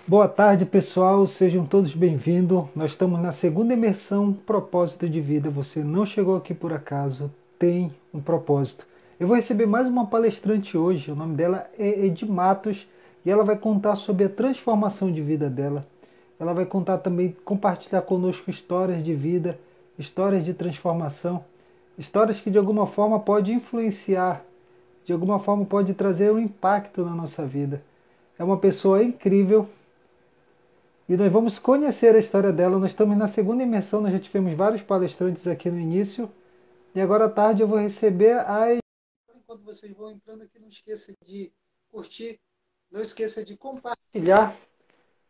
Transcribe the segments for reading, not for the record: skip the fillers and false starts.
Boa tarde, pessoal. Sejam todos bem-vindos. Nós estamos na segunda imersão Propósito de Vida. Você não chegou aqui por acaso, tem um propósito. Eu vou receber mais uma palestrante hoje. O nome dela é Edi Matos e ela vai contar sobre a transformação de vida dela. Ela vai contar também, compartilhar conosco histórias de vida, histórias de transformação, histórias que de alguma forma podem influenciar, de alguma forma pode trazer um impacto na nossa vida. É uma pessoa incrível. E nós vamos conhecer a história dela. Nós estamos na segunda imersão, nós já tivemos vários palestrantes aqui no início. E agora à tarde eu vou receber as. Enquanto vocês vão entrando aqui, não esqueça de curtir, não esqueça de compartilhar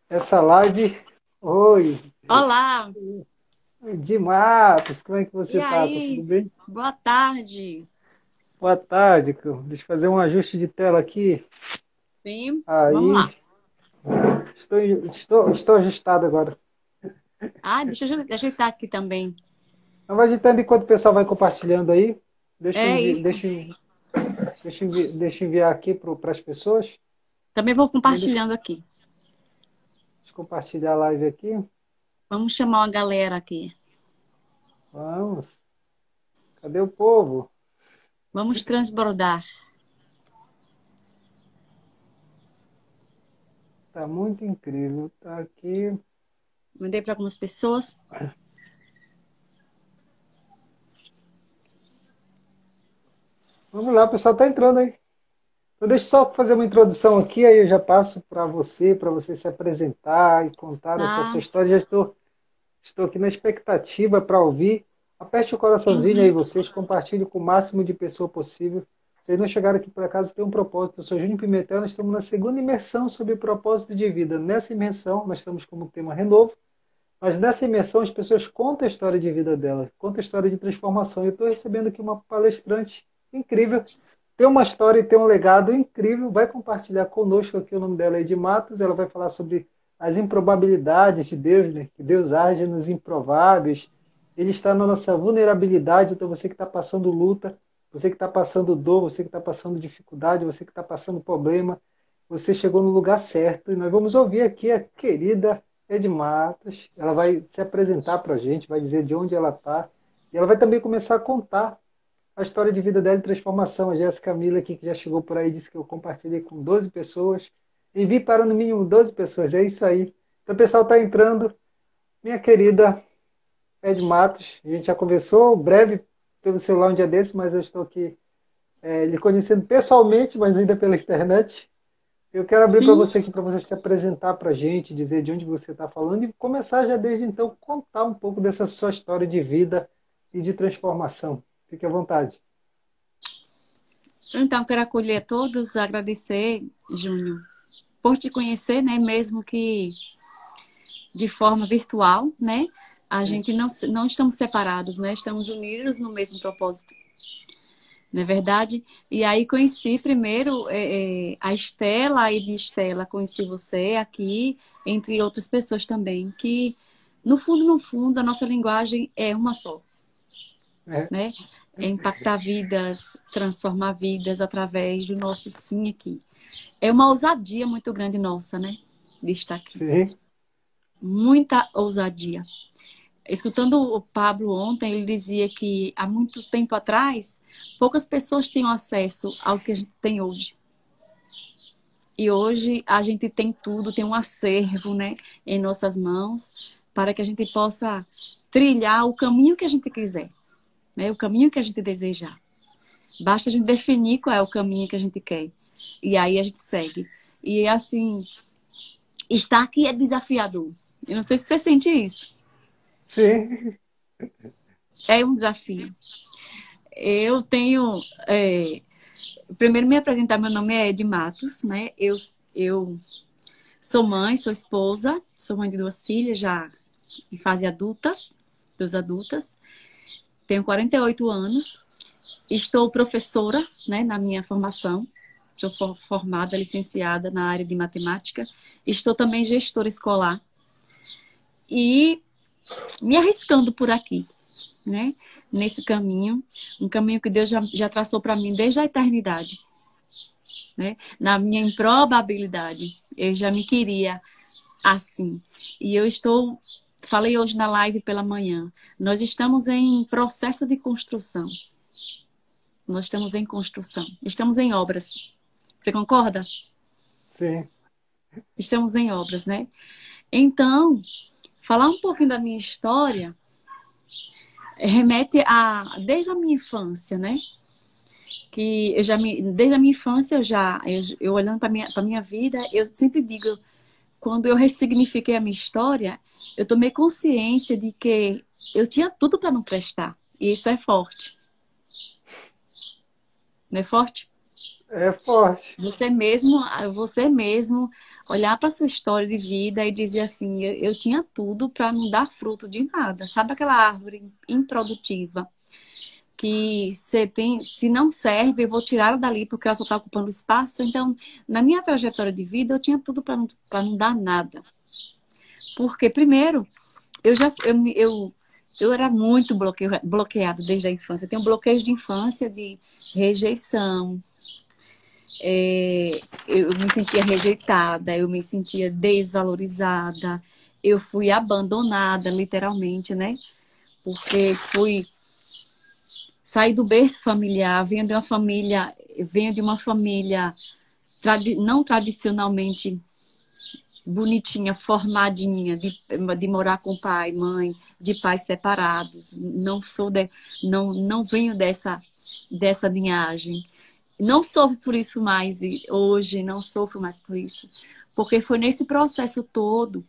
essa live. Oi, Olá, Di Matos, como é que e você está? Tá tudo aí? bem? Boa tarde. Boa tarde, deixa eu fazer um ajuste de tela aqui. Sim, vamos Aí, lá. estou ajustado agora. Ah, deixa eu ajeitar aqui também. Não vai editando enquanto o pessoal vai compartilhando aí. Deixa eu, É envi... isso. deixa eu enviar aqui para as pessoas. Também vou Também deixa compartilhando aqui. eu compartilhar a live aqui. Vamos chamar uma galera aqui. Vamos. Cadê o povo? Vamos transbordar. Tá muito incrível. Tá aqui. Mandei para algumas pessoas. Vamos lá, o pessoal tá entrando aí. Então deixa eu só fazer uma introdução aqui, aí eu já passo para você se apresentar e contar essa sua Tá? história. Estou aqui na expectativa para ouvir. Aperte o coraçãozinho aí, Uhum. vocês compartilhem com o máximo de pessoa possível. Vocês não chegaram aqui por acaso, tem um propósito. Eu sou Júnior Pimentel, nós estamos na segunda imersão sobre propósito de vida. Nessa imersão, nós estamos como tema renovo, mas nessa imersão as pessoas contam a história de vida delas, contam a história de transformação. Eu estou recebendo aqui uma palestrante incrível, tem uma história e tem um legado incrível, vai compartilhar conosco aqui, o nome dela é Edi Matos, ela vai falar sobre as improbabilidades de Deus, né? Que Deus age nos improváveis, Ele está na nossa vulnerabilidade, então você que está passando luta, você que está passando dor, você que está passando dificuldade, você que está passando problema, você chegou no lugar certo, e nós vamos ouvir aqui a querida Edi Matos, ela vai se apresentar para a gente, vai dizer de onde ela está, e ela vai também começar a contar a história de vida dela e transformação. A Jéssica Miller aqui, que já chegou por aí, disse que eu compartilhei com 12 pessoas. Envie para no mínimo 12 pessoas. É isso aí. Então, o pessoal está entrando. Minha querida Ed Matos, a gente já conversou breve pelo celular um dia desse, mas eu estou aqui lhe conhecendo pessoalmente, mas ainda pela internet. Eu quero abrir para Sim. você aqui, para você se apresentar para a gente, dizer de onde você está falando e começar já desde então contar um pouco dessa sua história de vida e de transformação. Fique à vontade. Então, quero acolher todos, agradecer, Júnior, por te conhecer, né? Mesmo que de forma virtual, né? A gente não estamos separados, né? Estamos unidos no mesmo propósito. Não é verdade? E aí conheci primeiro a Estela, e de Estela conheci você aqui, entre outras pessoas também, que no fundo, a nossa linguagem é uma só, É, né? É impactar vidas, transformar vidas através do nosso sim aqui. É uma ousadia muito grande nossa, né? De estar aqui. sim. Muita ousadia. Escutando o Pablo ontem, ele dizia que há muito tempo atrás, poucas pessoas tinham acesso ao que a gente tem hoje. E hoje a gente tem tudo, tem um acervo, né, em nossas mãos, para que a gente possa trilhar o caminho que a gente quiser, né, o caminho que a gente desejar. Basta a gente definir qual é o caminho que a gente quer. E aí a gente segue. E assim, estar aqui é desafiador. Eu não sei se você sente isso. Sim, É um desafio. Eu tenho. Primeiro, me apresentar, meu nome é Ed Matos, né? Eu sou mãe, sou esposa, sou mãe de duas filhas já em fase adultas, duas adultas. Tenho 48 anos, estou professora, né, na minha formação. Sou formada, licenciada na área de matemática. Estou também gestora escolar e me arriscando por aqui, né? Nesse caminho, um caminho que Deus já traçou para mim desde a eternidade, né? Na minha improbabilidade, ele já me queria assim. E falei hoje na live pela manhã, nós estamos em processo de construção. Nós estamos em construção, estamos em obras. Você concorda? Sim. Estamos em obras, né? Então, falar um pouquinho da minha história remete desde a minha infância, né? Que desde a minha infância, eu olhando para minha vida, eu sempre digo, quando eu ressignifiquei a minha história, eu tomei consciência de que eu tinha tudo para não prestar. E isso é forte. Não é forte? É forte. Você mesmo olhar para sua história de vida e dizer assim, eu tinha tudo para não dar fruto de nada. Sabe aquela árvore improdutiva que você tem, se não serve, eu vou tirar ela dali porque ela só está ocupando espaço. Então, na minha trajetória de vida, eu tinha tudo para não dar nada. Porque, primeiro, eu era muito bloqueado desde a infância. Eu tenho bloqueios de infância, de rejeição. Eu me sentia rejeitada, eu me sentia desvalorizada. Eu fui abandonada, literalmente, né? Porque saí do berço familiar, venho de uma família não tradicionalmente bonitinha, formadinha, de morar com pai, mãe, de pais separados. Não venho dessa linhagem. Não sofro por isso mais hoje, não sofro mais por isso. Porque foi nesse processo todo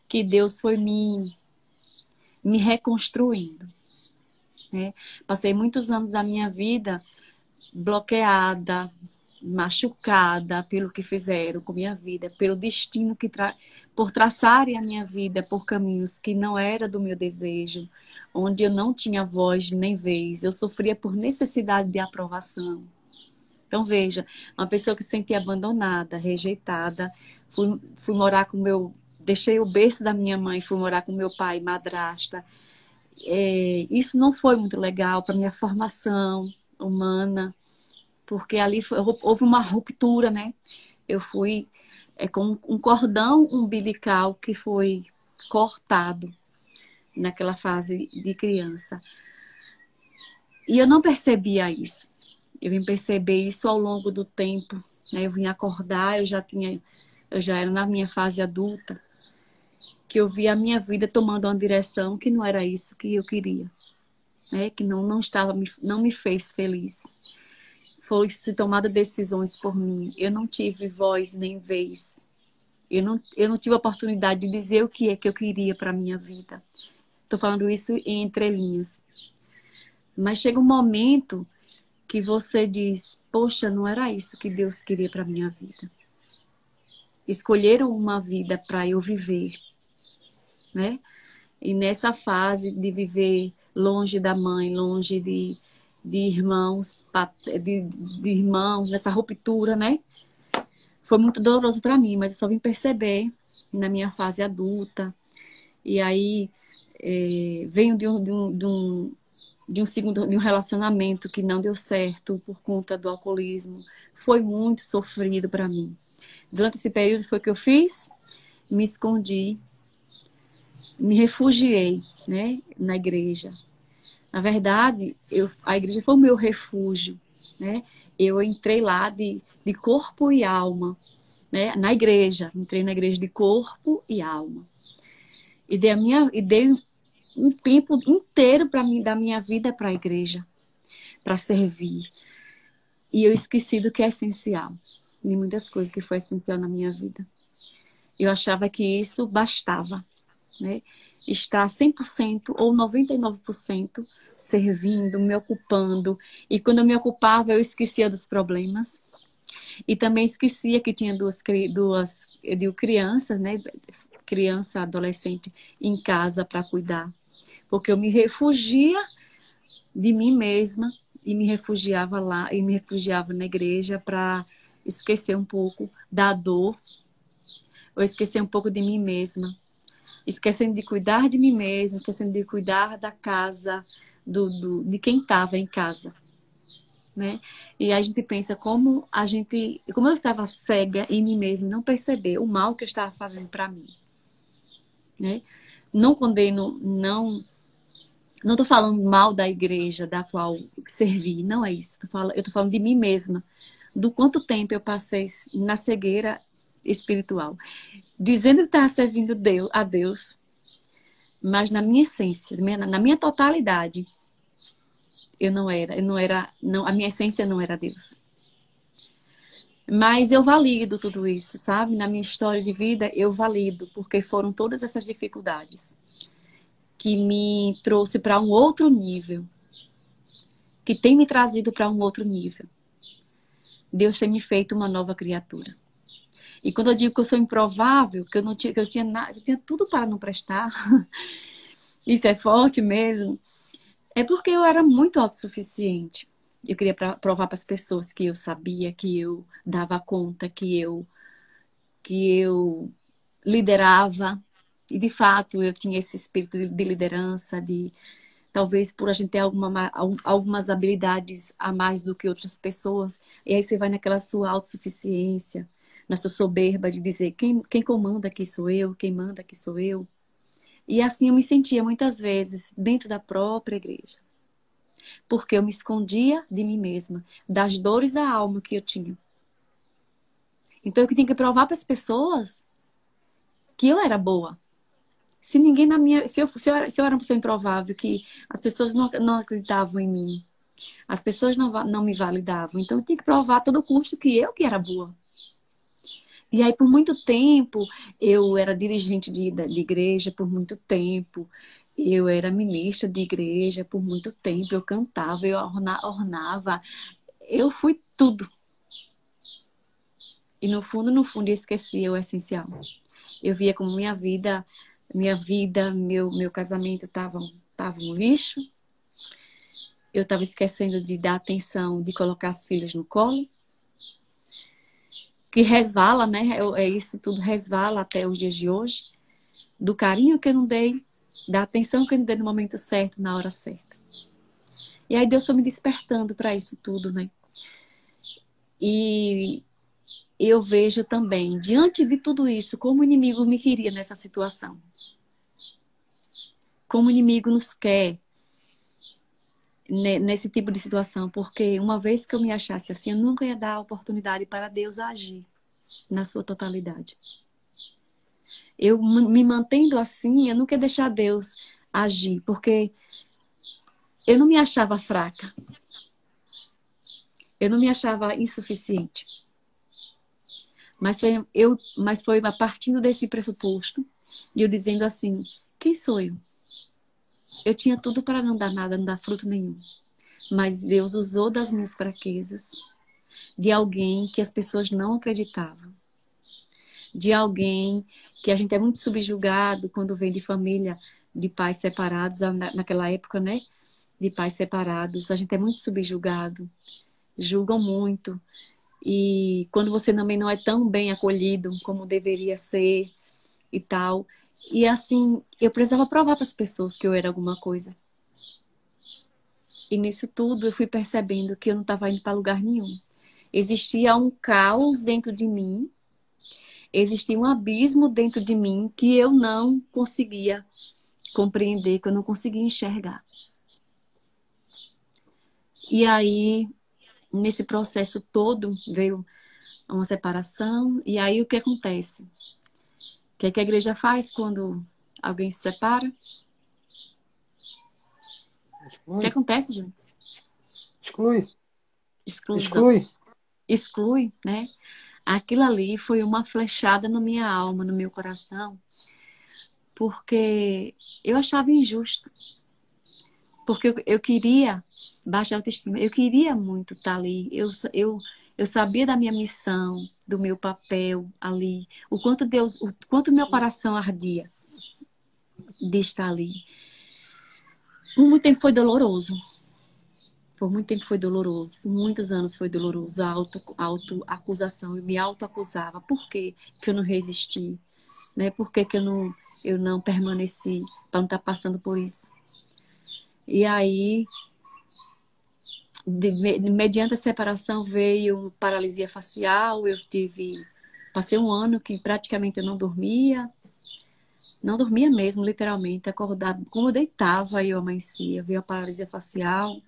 que Deus foi me reconstruindo, né? Passei muitos anos da minha vida bloqueada, machucada pelo que fizeram com minha vida, pelo destino por traçarem a minha vida por caminhos que não era do meu desejo, onde eu não tinha voz nem vez, eu sofria por necessidade de aprovação. Então veja, uma pessoa que se sentia abandonada, rejeitada, fui morar deixei o berço da minha mãe, fui morar com meu pai, madrasta. Isso não foi muito legal para minha formação humana, porque ali houve uma ruptura, né? Eu fui com um cordão umbilical que foi cortado naquela fase de criança. E eu não percebia isso. Eu vim perceber isso ao longo do tempo, né? Eu vim acordar, eu já era na minha fase adulta, que eu vi a minha vida tomando uma direção que não era isso que eu queria, né? Que não me fez feliz. Foi-se tomada decisões por mim. Eu não tive voz nem vez. Eu não tive a oportunidade de dizer o que é que eu queria para a minha vida. Estou falando isso em entrelinhas. Mas chega um momento que você diz, poxa, não era isso que Deus queria para a minha vida. Escolheram uma vida para eu viver, né? E nessa fase de viver longe da mãe, longe de irmãos, de irmãos, nessa ruptura, né? Foi muito doloroso para mim, mas eu só vim perceber na minha fase adulta. E aí venho de um relacionamento que não deu certo por conta do alcoolismo. Foi muito sofrido para mim. Durante esse período foi o que eu fiz? Me escondi, me refugiei, né, na igreja. Na verdade, a igreja foi o meu refúgio, né? Eu entrei lá de corpo e alma, né? Na igreja, entrei na igreja de corpo e alma. E dei um tempo inteiro para mim da minha vida para a igreja, para servir. E eu esqueci do que é essencial, de muitas coisas que foi essencial na minha vida. Eu achava que isso bastava, né? Estar 100% ou 99% servindo, me ocupando. E quando eu me ocupava, eu esquecia dos problemas. E também esquecia que tinha duas crianças, né? Criança, adolescente em casa para cuidar. Porque eu me refugia de mim mesma e me refugiava lá, e me refugiava na igreja para esquecer um pouco da dor, ou esquecer um pouco de mim mesma. Esquecendo de cuidar de mim mesma, esquecendo de cuidar da casa, de quem estava em casa. né? E a gente pensa como como eu estava cega em mim mesma, não perceber o mal que eu estava fazendo para mim, né? Não condeno, não estou falando mal da igreja da qual servi, não é isso. Eu estou falando de mim mesma, do quanto tempo eu passei na cegueira espiritual, dizendo que estava servindo a Deus, mas na minha essência, na minha totalidade, a minha essência não era Deus. Mas eu valido tudo isso, sabe? Na minha história de vida, eu valido, porque foram todas essas dificuldades que me trouxe para um outro nível, que tem me trazido para um outro nível. Deus tem me feito uma nova criatura. E quando eu digo que eu sou improvável, que eu tinha tudo para não prestar, isso é forte mesmo, é porque eu era muito autossuficiente. Eu queria provar para as pessoas que eu sabia, que eu dava conta, que eu liderava. E, de fato, eu tinha esse espírito de liderança, talvez por a gente ter algumas habilidades a mais do que outras pessoas. E aí você vai naquela sua autossuficiência, na sua soberba de dizer quem comanda aqui sou eu, quem manda aqui sou eu. E assim eu me sentia muitas vezes dentro da própria igreja. Porque eu me escondia de mim mesma, das dores da alma que eu tinha. Então eu tinha que provar para as pessoas que eu era boa. Se ninguém na minha. Se eu era uma pessoa improvável, que as pessoas não acreditavam em mim, as pessoas não me validavam. Então eu tinha que provar a todo custo que eu que era boa. E aí, por muito tempo, eu era dirigente de igreja, por muito tempo. Eu era ministra de igreja, por muito tempo. Eu cantava, eu ornava. Eu fui tudo. E no fundo, eu esquecia o essencial. Eu via como meu casamento tava um lixo. Eu estava esquecendo de dar atenção, de colocar as filhas no colo. Que resvala, né? Isso tudo resvala até os dias de hoje. Do carinho que eu não dei, da atenção que eu não dei no momento certo, na hora certa. E aí Deus foi me despertando para isso tudo, né? E eu vejo também, diante de tudo isso, como o inimigo me queria nessa situação. Como o inimigo nos quer nesse tipo de situação, porque uma vez que eu me achasse assim, eu nunca ia dar oportunidade para Deus agir na sua totalidade. Eu me mantendo assim, eu nunca ia deixar Deus agir, porque eu não me achava fraca. Eu não me achava insuficiente. Mas foi a partir desse pressuposto, de eu dizendo assim, quem sou eu? Eu tinha tudo para não dar nada, não dar fruto nenhum. Mas Deus usou das minhas fraquezas, de alguém que as pessoas não acreditavam. De alguém que a gente é muito subjugado quando vem de família de pais separados, naquela época, né? De pais separados, a gente é muito subjugado, julgam muito. E quando você também não é tão bem acolhido como deveria ser e tal. E assim, eu precisava provar para as pessoas que eu era alguma coisa. E nisso tudo eu fui percebendo que eu não estava indo para lugar nenhum. Existia um caos dentro de mim, existia um abismo dentro de mim que eu não conseguia compreender, que eu não conseguia enxergar. E aí, nesse processo todo, veio uma separação. E aí, o que acontece? O que é que a igreja faz quando alguém se separa? O que acontece, Júnior? Exclui. Exclusão. Exclui. Exclui, né? Aquilo ali foi uma flechada na minha alma, no meu coração, porque eu achava injusto. Porque eu queria baixa autoestima, eu queria muito estar ali. Eu sabia da minha missão, do meu papel ali, o quanto meu coração ardia de estar ali. Por muito tempo foi doloroso. Por muito tempo foi doloroso, por muitos anos foi doloroso, a autoacusação, eu me autoacusava. Por que que eu não resisti? Né? Por que que eu não permaneci para não estar passando por isso? E aí, mediante a separação veio paralisia facial, passei um ano que praticamente eu não dormia mesmo, literalmente, acordava, como eu deitava, eu amanhecia, veio a paralisia facial,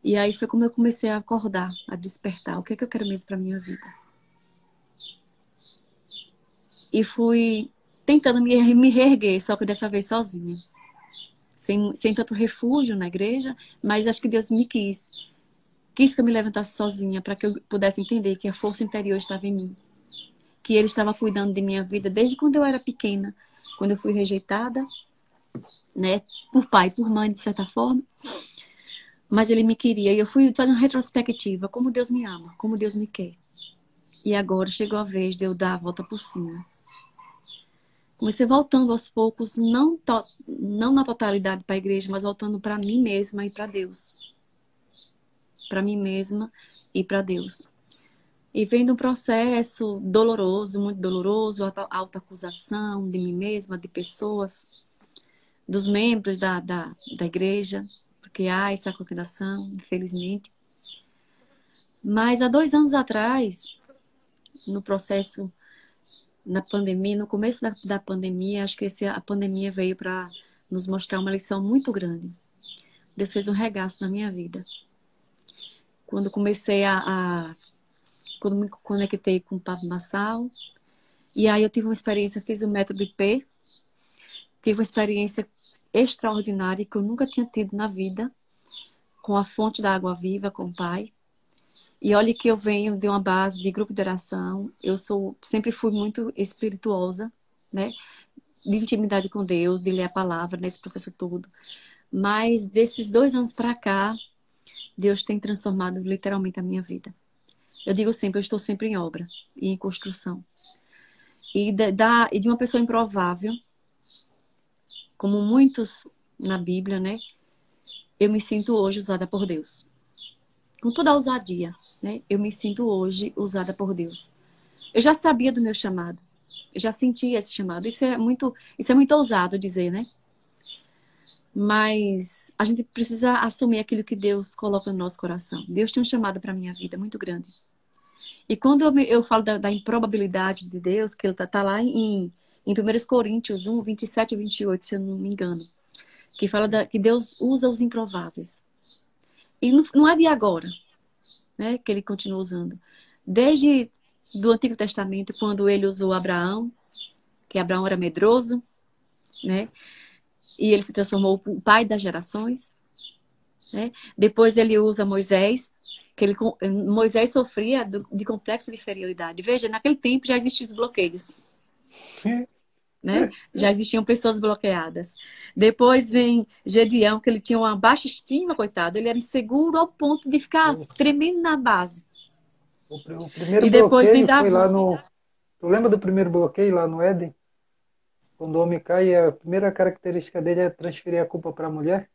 e aí foi como eu comecei a acordar, a despertar, o que é que eu quero mesmo para minha vida? E fui tentando me reerguer, só que dessa vez sozinha, sem tanto refúgio na igreja, mas acho que Deus me quis que eu me levantasse sozinha, para que eu pudesse entender que a força interior estava em mim, que Ele estava cuidando de minha vida desde quando eu era pequena, quando eu fui rejeitada, né, por pai, por mãe, de certa forma, mas Ele me queria, e eu fui fazendo retrospectiva, como Deus me ama, como Deus me quer. E agora chegou a vez de eu dar a volta por cima. Comecei voltando aos poucos, não na totalidade para a igreja, mas voltando para mim mesma e para Deus. Para mim mesma e para Deus. E vem de um processo doloroso, muito doloroso, autoacusação de mim mesma, de pessoas, dos membros da igreja, porque há essa condenação, infelizmente. Mas há 2 anos atrás, no processo, na pandemia, no começo da pandemia, acho que a pandemia veio para nos mostrar uma lição muito grande. Deus fez um regaço na minha vida. Quando comecei quando me conectei com o Pablo Marçal, e aí eu tive uma experiência, fiz o método IP, tive uma experiência extraordinária que eu nunca tinha tido na vida, com a fonte da água viva, com o Pai. E olha que eu venho de uma base de grupo de oração, sempre fui muito espirituosa, né? De intimidade com Deus, de ler a palavra nesse processo todo. Mas desses 2 anos para cá, Deus tem transformado literalmente a minha vida. Eu digo sempre, eu estou sempre em obra e em construção. E de uma pessoa improvável, como muitos na Bíblia, né? Eu me sinto hoje usada por Deus. Com toda a ousadia, né? Eu me sinto hoje usada por Deus. Eu já sabia do meu chamado. Eu já sentia esse chamado. Isso é muito ousado dizer, né? Mas a gente precisa assumir aquilo que Deus coloca no nosso coração. Deus tem um chamado para a minha vida muito grande. E quando eu falo da improbabilidade de Deus, que ele está lá em 1 Coríntios 1, 27 e 28, se eu não me engano, que fala que Deus usa os improváveis. E não é de agora, né, que ele continua usando. Desde do Antigo Testamento, quando ele usou Abraão, que Abraão era medroso, né, e ele se transformou o pai das gerações. Né? Depois ele usa Moisés, Moisés sofria de complexo de inferioridade. Veja, naquele tempo já existiam os bloqueios. Né? Já existiam pessoas bloqueadas. Depois vem Gedeão, que ele tinha uma baixa estima, coitado. Ele era inseguro ao ponto de ficar tremendo na base. O primeiro E depois vem bloqueio foi Davi. lá no... Tu lembra do primeiro bloqueio lá no Éden? Quando o homem cai, a primeira característica dele é transferir a culpa para a mulher.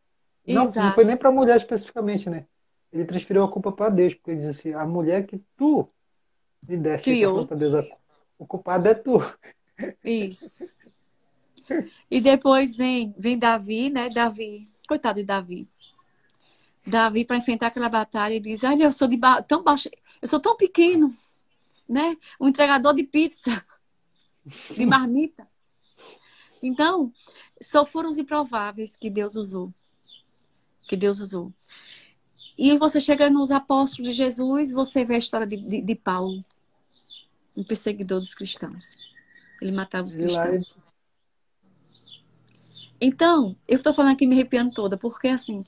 Não, não foi Exato. nem para a mulher especificamente, né? Ele transferiu a culpa para Deus, porque ele disse assim, a mulher que tu me deste, ele tá falando Criou. para Deus, o culpado é tu. Isso. E depois vem Davi, né? Coitado de Davi. Davi, para enfrentar aquela batalha, ele diz: olha, eu sou tão baixo, eu sou tão pequeno, né? Um entregador de pizza, de marmita. Então, só foram os improváveis que Deus usou. Que Deus usou. E você chega nos apóstolos de Jesus, você vê a história de Paulo, um perseguidor dos cristãos. Ele matava os Ele lá, ele... cristãos. Então, eu estou falando aqui me arrepiando toda, porque assim,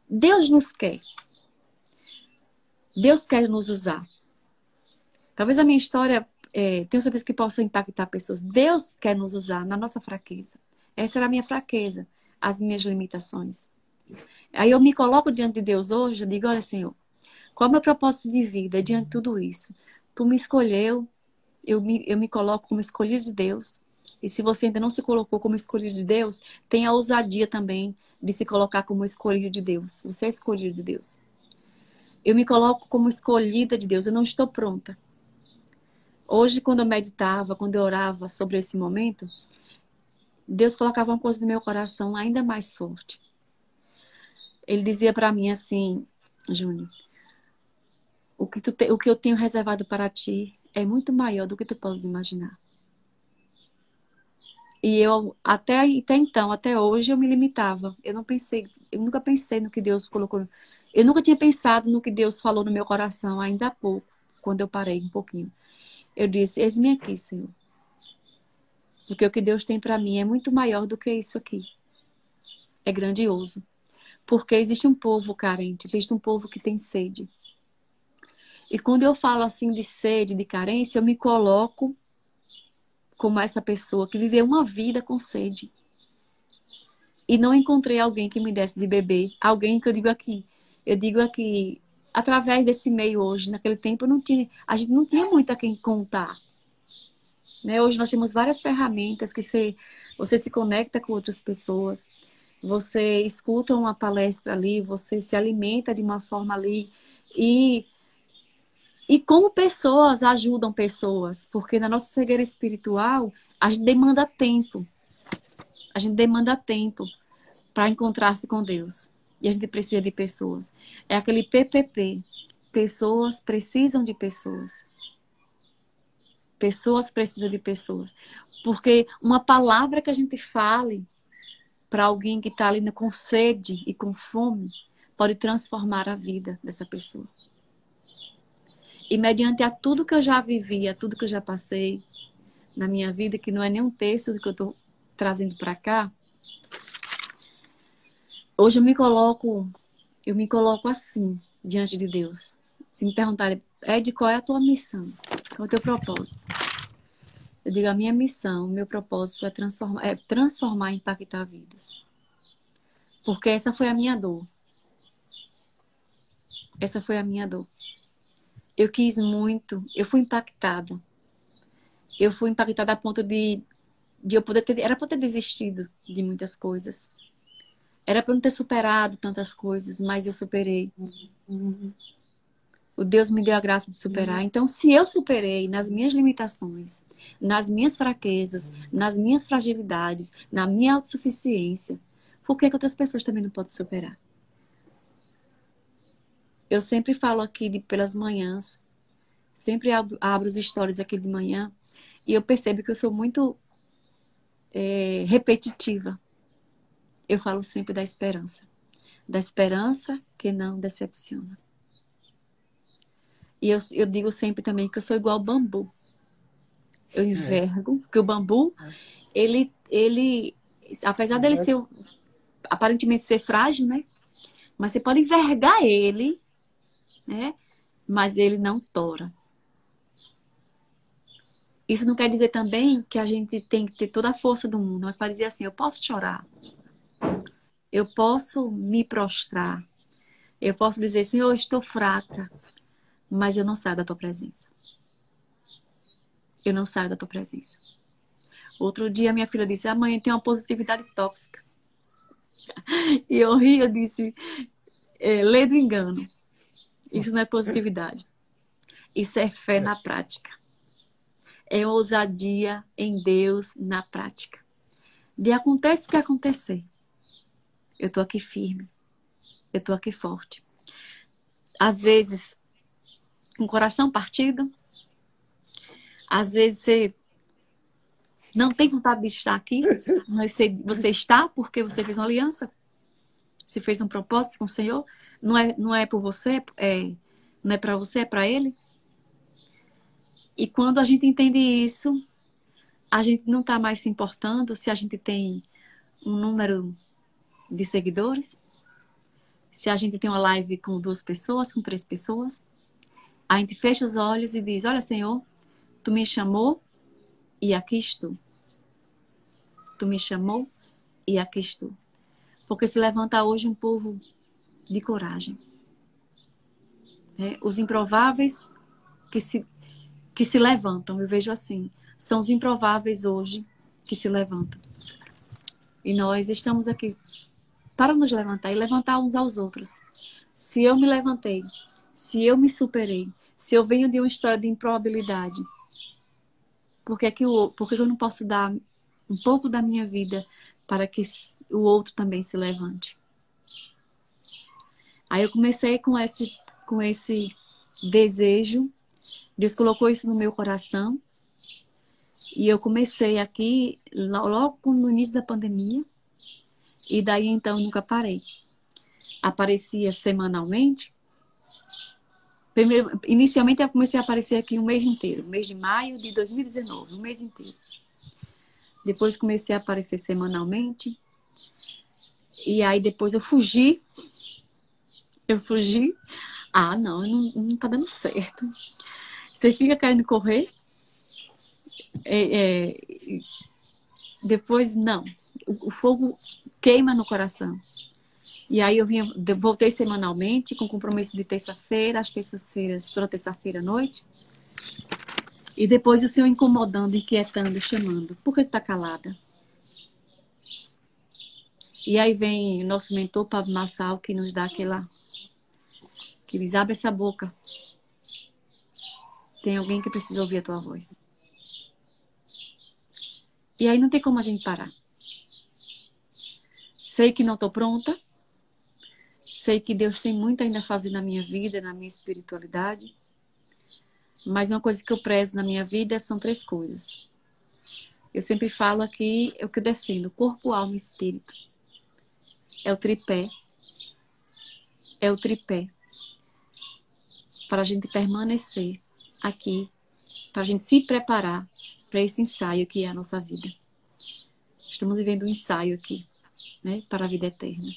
Deus nos quer. Deus quer nos usar. Talvez a minha história tenha certeza que possa impactar pessoas. Deus quer nos usar na nossa fraqueza. Essa era a minha fraqueza, as minhas limitações. Aí eu me coloco diante de Deus hoje, eu digo, olha, Senhor, qual é o meu propósito de vida diante de tudo isso? Tu me escolheu, eu me coloco como escolhido de Deus. E se você ainda não se colocou como escolhido de Deus, tenha a ousadia também de se colocar como escolhido de Deus. Você é escolhido de Deus. Eu me coloco como escolhida de Deus, eu não estou pronta. Hoje, quando eu meditava, quando eu orava sobre esse momento, Deus colocava uma coisa no meu coração ainda mais forte. Ele dizia para mim assim, Júnior, o que eu tenho reservado para ti é muito maior do que tu podes imaginar. E eu, até então, até hoje, eu me limitava. Eu nunca pensei no que Deus colocou. Eu nunca tinha pensado no que Deus falou no meu coração, ainda há pouco, quando eu parei um pouquinho. Eu disse, eis-me aqui, Senhor. Porque o que Deus tem para mim é muito maior do que isso aqui. É grandioso. Porque existe um povo carente, existe um povo que tem sede. E quando eu falo assim de sede, de carência, eu me coloco como essa pessoa que viveu uma vida com sede. E não encontrei alguém que me desse de beber. Alguém que eu digo aqui, através desse meio hoje, naquele tempo a gente não tinha muito a quem contar. Né? Hoje nós temos várias ferramentas que você se conecta com outras pessoas, você escuta uma palestra ali, você se alimenta de uma forma ali. E, e como pessoas ajudam pessoas, porque na nossa cegueira espiritual, a gente demanda tempo. A gente demanda tempo para encontrar-se com Deus. E a gente precisa de pessoas. É aquele PPP. Pessoas precisam de pessoas. Pessoas precisam de pessoas. Porque uma palavra que a gente fale para alguém que está ali com sede e com fome pode transformar a vida dessa pessoa. E mediante a tudo que eu já vivi, a tudo que eu já passei na minha vida, que não é nem um terço do que eu estou trazendo para cá, hoje eu me coloco assim, diante de Deus. Se me perguntarem, Ed, qual é a tua missão? Qual é o teu propósito? Eu digo, a minha missão, o meu propósito é transformar e impactar vidas. Porque essa foi a minha dor. Essa foi a minha dor. Eu quis muito, eu fui impactada. Eu fui impactada a ponto de eu poder ter, era para eu ter desistido de muitas coisas. Era para eu não ter superado tantas coisas, mas eu superei. O Deus me deu a graça de superar. Então, se eu superei nas minhas limitações, nas minhas fraquezas, nas minhas fragilidades, na minha autossuficiência, por que outras pessoas também não podem superar? Eu sempre falo aqui pelas manhãs, sempre abro os stories aqui de manhã, e eu percebo que eu sou muito repetitiva. Eu falo sempre da esperança que não decepciona. E eu digo sempre também que eu sou igual ao bambu. Eu envergo, porque o bambu, ele apesar dele ser, aparentemente ser frágil, né? Mas você pode envergar ele, né? Mas ele não tora. Isso não quer dizer também que a gente tem que ter toda a força do mundo, mas para dizer assim, eu posso chorar, eu posso me prostrar, eu posso dizer, Senhor, eu estou fraca, mas eu não saio da tua presença. Eu não saio da tua presença. Outro dia minha filha disse, mãe, tem uma positividade tóxica. E eu ri, eu disse, lê do engano. Isso não é positividade. Isso é fé na prática. É ousadia em Deus na prática. De acontece o que acontecer. Eu tô aqui firme. Eu tô aqui forte. Às vezes, com o coração partido. Às vezes você não tem vontade de estar aqui. Mas você está porque você fez uma aliança. Você fez um propósito com o Senhor. Não é por você, não é para você, é para Ele. E quando a gente entende isso, a gente não está mais se importando se a gente tem um número de seguidores, se a gente tem uma live com 2 pessoas, com 3 pessoas. A gente fecha os olhos e diz, olha, Senhor, Tu me chamou e aqui estou. Tu me chamou e aqui estou. Porque se levanta hoje um povo de coragem. Os improváveis que se levantam, eu vejo assim, são os improváveis hoje que se levantam. E nós estamos aqui para nos levantar e levantar uns aos outros. Se eu me levantei, se eu me superei, se eu venho de uma história de improbabilidade, por que eu não posso dar um pouco da minha vida para que o outro também se levante? Aí eu comecei com esse desejo. Deus colocou isso no meu coração. E eu comecei aqui logo no início da pandemia. E daí então nunca parei. Aparecia semanalmente. Primeiro, inicialmente eu comecei a aparecer aqui um mês inteiro. Mês de maio de 2019, um mês inteiro. Depois comecei a aparecer semanalmente. E aí depois eu fugi. Eu fugi. Ah, não tá dando certo. Você fica querendo correr. Depois, não. O fogo queima no coração. E aí voltei semanalmente, com compromisso de terça-feira, às terças-feiras, toda terça-feira à noite. E depois o Senhor incomodando, inquietando, chamando. Por que tu tá calada? E aí vem o nosso mentor, Pablo Massal, que nos dá que diz, abre essa boca. Tem alguém que precisa ouvir a tua voz. E aí não tem como a gente parar. Sei que não estou pronta. Sei que Deus tem muito ainda a fazer na minha vida, na minha espiritualidade. Mas uma coisa que eu prezo na minha vida são 3 coisas. Eu sempre falo aqui, é o que eu defendo, corpo, alma e espírito. É o tripé. É o tripé. Para a gente permanecer aqui, para a gente se preparar para esse ensaio que é a nossa vida. Estamos vivendo um ensaio aqui, né, para a vida eterna.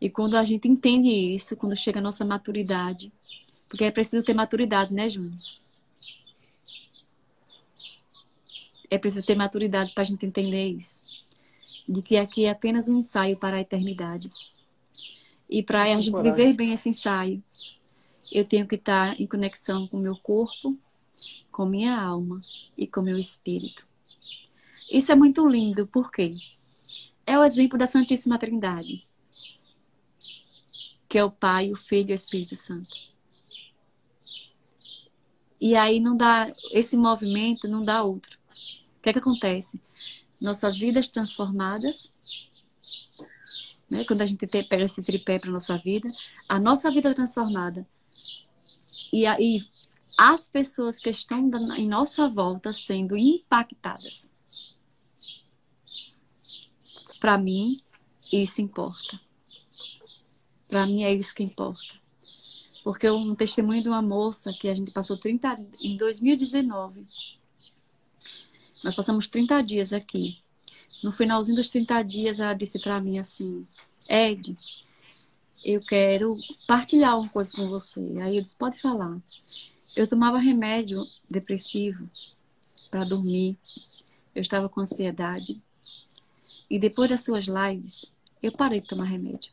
E quando a gente entende isso, quando chega a nossa maturidade, porque é preciso ter maturidade, né, Júnior? É preciso ter maturidade para a gente entender isso. De que aqui é apenas um ensaio para a eternidade. E para a gente viver bem esse ensaio, eu tenho que estar em conexão com o meu corpo, com minha alma e com meu espírito. Isso é muito lindo, por quê? É o exemplo da Santíssima Trindade, que é o Pai, o Filho e o Espírito Santo. E aí não dá, esse movimento não dá outro. O que é que acontece? Nossas vidas transformadas, né? Quando a gente pega esse tripé para nossa vida, a nossa vida transformada e as pessoas que estão em nossa volta sendo impactadas. Para mim, isso importa. Para mim é isso que importa. Porque um testemunho de uma moça que a gente passou em 2019. Nós passamos 30 dias aqui. No finalzinho dos 30 dias, ela disse para mim assim, Ed, eu quero partilhar uma coisa com você. Aí eu disse, pode falar. Eu tomava remédio depressivo para dormir. Eu estava com ansiedade. E depois das suas lives, eu parei de tomar remédio.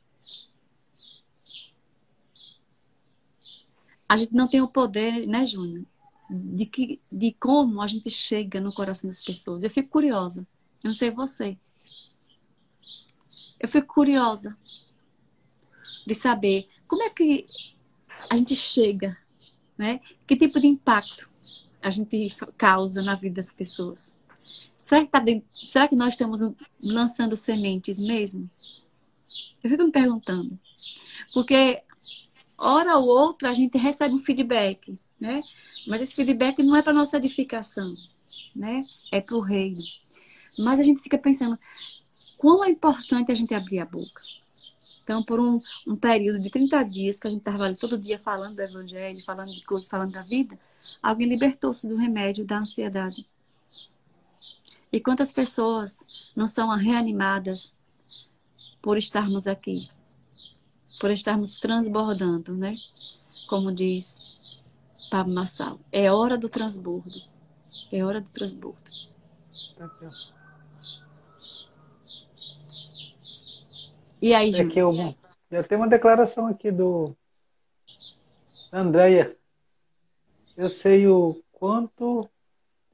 A gente não tem o poder, né, Júnior? De como a gente chega no coração das pessoas. Eu fico curiosa. Eu não sei você. Eu fico curiosa de saber como é que a gente chega, né? Que tipo de impacto a gente causa na vida das pessoas. Será que nós estamos lançando sementes mesmo? Eu fico me perguntando. Porque, hora ou outra, a gente recebe um feedback, né? Mas esse feedback não é para nossa edificação, né? É para o reino. Mas a gente fica pensando, quão é importante a gente abrir a boca. Então, por um período de 30 dias, que a gente estava ali todo dia falando do evangelho, falando de coisas, falando da vida, alguém libertou-se do remédio da ansiedade. E quantas pessoas não são reanimadas por estarmos aqui? Por estarmos transbordando, né? Como diz Pablo Massal. É hora do transbordo. É hora do transbordo. E aí, Júlio? Já tem uma declaração aqui da Andréia. Eu sei o quanto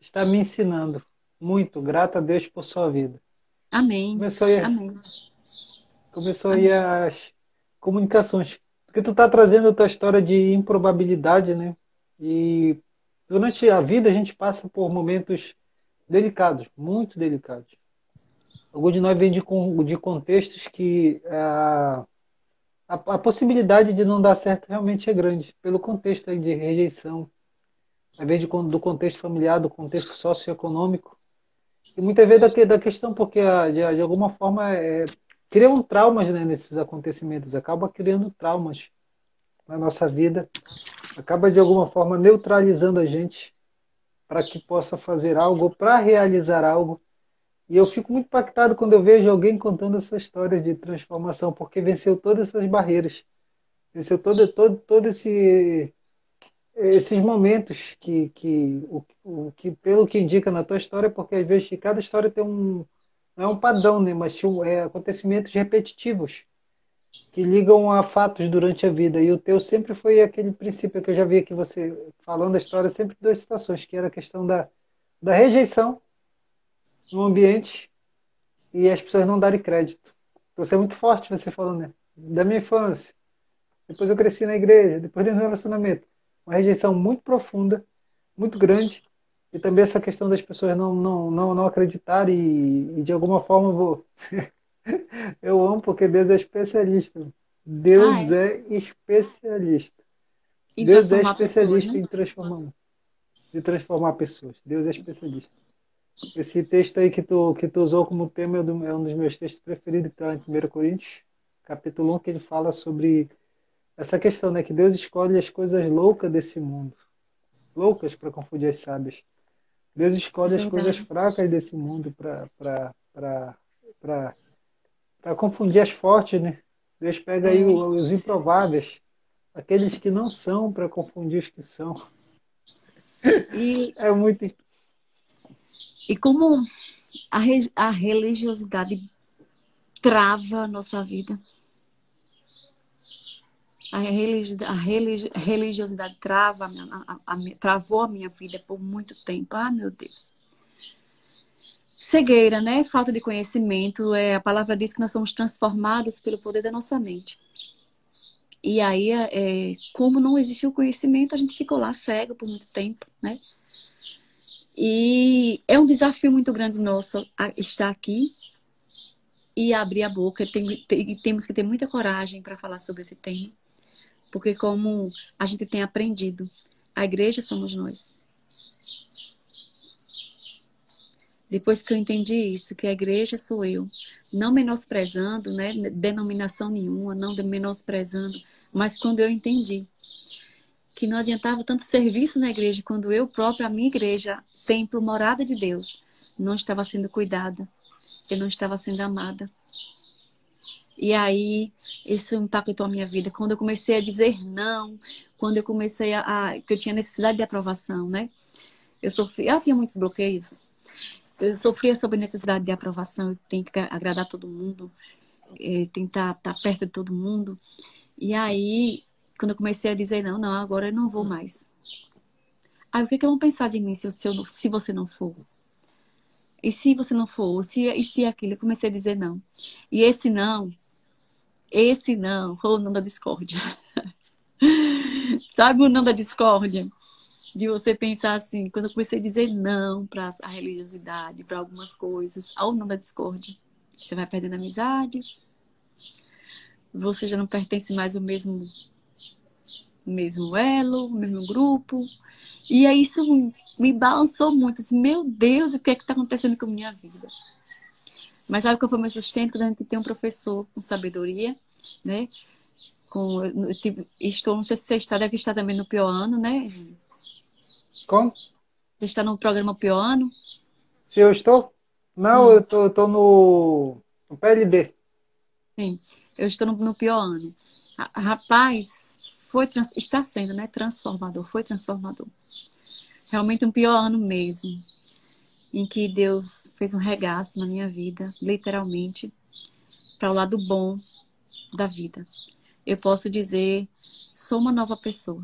está me ensinando. Muito. Grata a Deus por sua vida. Amém. Amém. Começou aí as comunicações. Porque tu está trazendo a tua história de improbabilidade, né? E durante a vida a gente passa por momentos delicados, muito delicados. Alguns de nós vem de contextos que a possibilidade de não dar certo realmente é grande, pelo contexto aí de rejeição, às vezes do contexto familiar, do contexto socioeconômico, e muitas vezes da questão, porque de alguma forma criam traumas, né, nesses acontecimentos, acaba criando traumas na nossa vida, acaba de alguma forma neutralizando a gente para que possa fazer algo, para realizar algo. E eu fico muito impactado quando eu vejo alguém contando essa história de transformação, porque venceu todas essas barreiras, venceu todo esses momentos que, pelo que indica na tua história, porque às vezes cada história tem não é um padrão, né, mas acontecimentos repetitivos que ligam a fatos durante a vida. E o teu sempre foi aquele princípio que eu já vi aqui você falando a história, sempre duas situações, que era a questão da rejeição no ambiente e as pessoas não darem crédito. Você é muito forte, você falou, né? Da minha infância. Depois eu cresci na igreja, depois dentro do relacionamento. Uma rejeição muito profunda, muito grande. E também essa questão das pessoas não acreditarem e de alguma forma eu amo porque Deus é especialista. Ah, Deus é? é especialista. Em Deus é transformar pessoas, especialista né? de transformar pessoas. Deus é especialista. Esse texto aí que tu usou como tema é um dos meus textos preferidos, que está em 1 Coríntios, capítulo 1, que ele fala sobre essa questão, né? Que Deus escolhe as coisas loucas desse mundo, loucas para confundir as sábias. Deus É escolhe as coisas verdade. fracas desse mundo para confundir as fortes, né? Deus pega aí É. os improváveis, aqueles que não são, para confundir os que são. E, É muito. e como a religiosidade trava a nossa vida. Religiosidade trava travou a minha vida por muito tempo. Ah, meu Deus. Cegueira, né? Falta de conhecimento. A palavra diz que nós somos transformados pelo poder da nossa mente. E aí, como não existiu conhecimento, a gente ficou lá cego por muito tempo, né? E é um desafio muito grande nosso estar aqui e abrir a boca. Temos que ter muita coragem para falar sobre esse tema. Porque como a gente tem aprendido, a igreja somos nós. Depois que eu entendi isso, que a igreja sou eu, não menosprezando, né, denominação nenhuma, não menosprezando, mas quando eu entendi que não adiantava tanto serviço na igreja, quando eu própria, a minha igreja, templo, morada de Deus, não estava sendo cuidada, eu não estava sendo amada. E aí, isso impactou a minha vida. Quando eu comecei a dizer não, quando eu comecei que eu tinha necessidade de aprovação, né? Eu tinha muitos bloqueios. Eu sofria sobre necessidade de aprovação, eu tenho que agradar todo mundo, tentar estar perto de todo mundo. E aí, quando eu comecei a dizer não, agora eu não vou mais. Aí, o que vão pensar de mim se você não for? E se você não for? E se aquilo? Eu comecei a dizer não. E esse não, ou não da discórdia. Sabe o não da discórdia? De você pensar assim, quando eu comecei a dizer não para a religiosidade, para algumas coisas, ao não da discórdia. Você vai perdendo amizades, você já não pertence mais ao mesmo elo, o mesmo grupo. E aí isso me balançou muito. Assim, meu Deus, o que é que está acontecendo com a minha vida? Mas sabe qual foi o meu sustento? Quando a gente tem um professor com sabedoria, né? Não sei se você está, deve estar também no pior ano, né? Como? Você está no programa pior ano? Se eu estou? Não, Hum, eu tô no PLD. sim, eu estou no pior ano. Rapaz, está sendo, né? Transformador, foi transformador. Realmente um pior ano mesmo, em que Deus fez um regaço na minha vida, literalmente, para o lado bom da vida. Eu posso dizer, sou uma nova pessoa,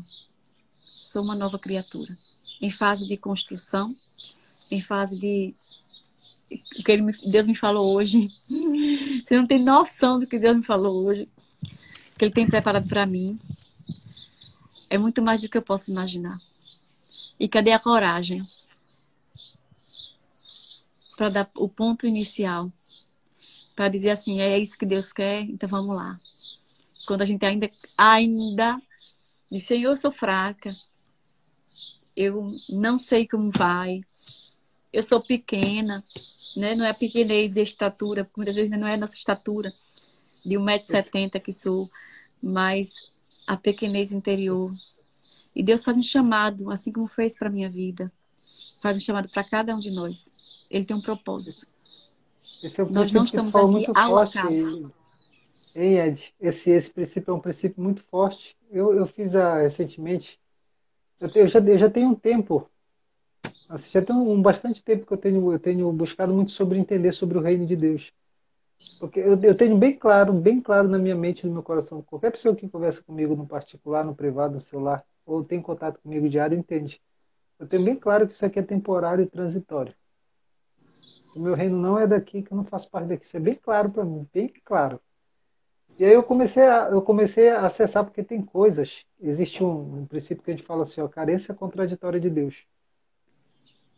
sou uma nova criatura, em fase de construção, em fase de o que Deus me falou hoje. Você não tem noção do que Deus me falou hoje, que Ele tem preparado para mim. É muito mais do que eu posso imaginar. E cadê a coragem para dar o ponto inicial? Para dizer assim, é isso que Deus quer, então vamos lá. quando a gente ainda diz, Senhor, eu sou fraca, eu não sei como vai, eu sou pequena, né? Não é pequenez de estatura, porque muitas vezes não é a nossa estatura, de 1,70 m que sou, mas a pequenez interior. E Deus faz um chamado, assim como fez para a minha vida, faz um chamado para cada um de nós. Ele tem um propósito. Esse é um Nós não princípio que tu estamos falou aqui muito ao forte, acaso. hein, Ed? Esse princípio é um princípio muito forte. Eu fiz recentemente, eu já tenho um tempo, assim, já tem bastante tempo que eu tenho buscado muito sobre entender sobre o reino de Deus. Porque eu tenho bem claro na minha mente e no meu coração. Qualquer pessoa que conversa comigo no particular, no privado, no celular, ou tem contato comigo diário, entende. Eu tenho bem claro que isso aqui é temporário e transitório. O meu reino não é daqui, que eu não faço parte daqui. Isso é bem claro para mim, bem claro. E aí eu comecei a acessar, porque tem coisas. Existe um princípio que a gente fala assim, ó, carência contraditória de Deus.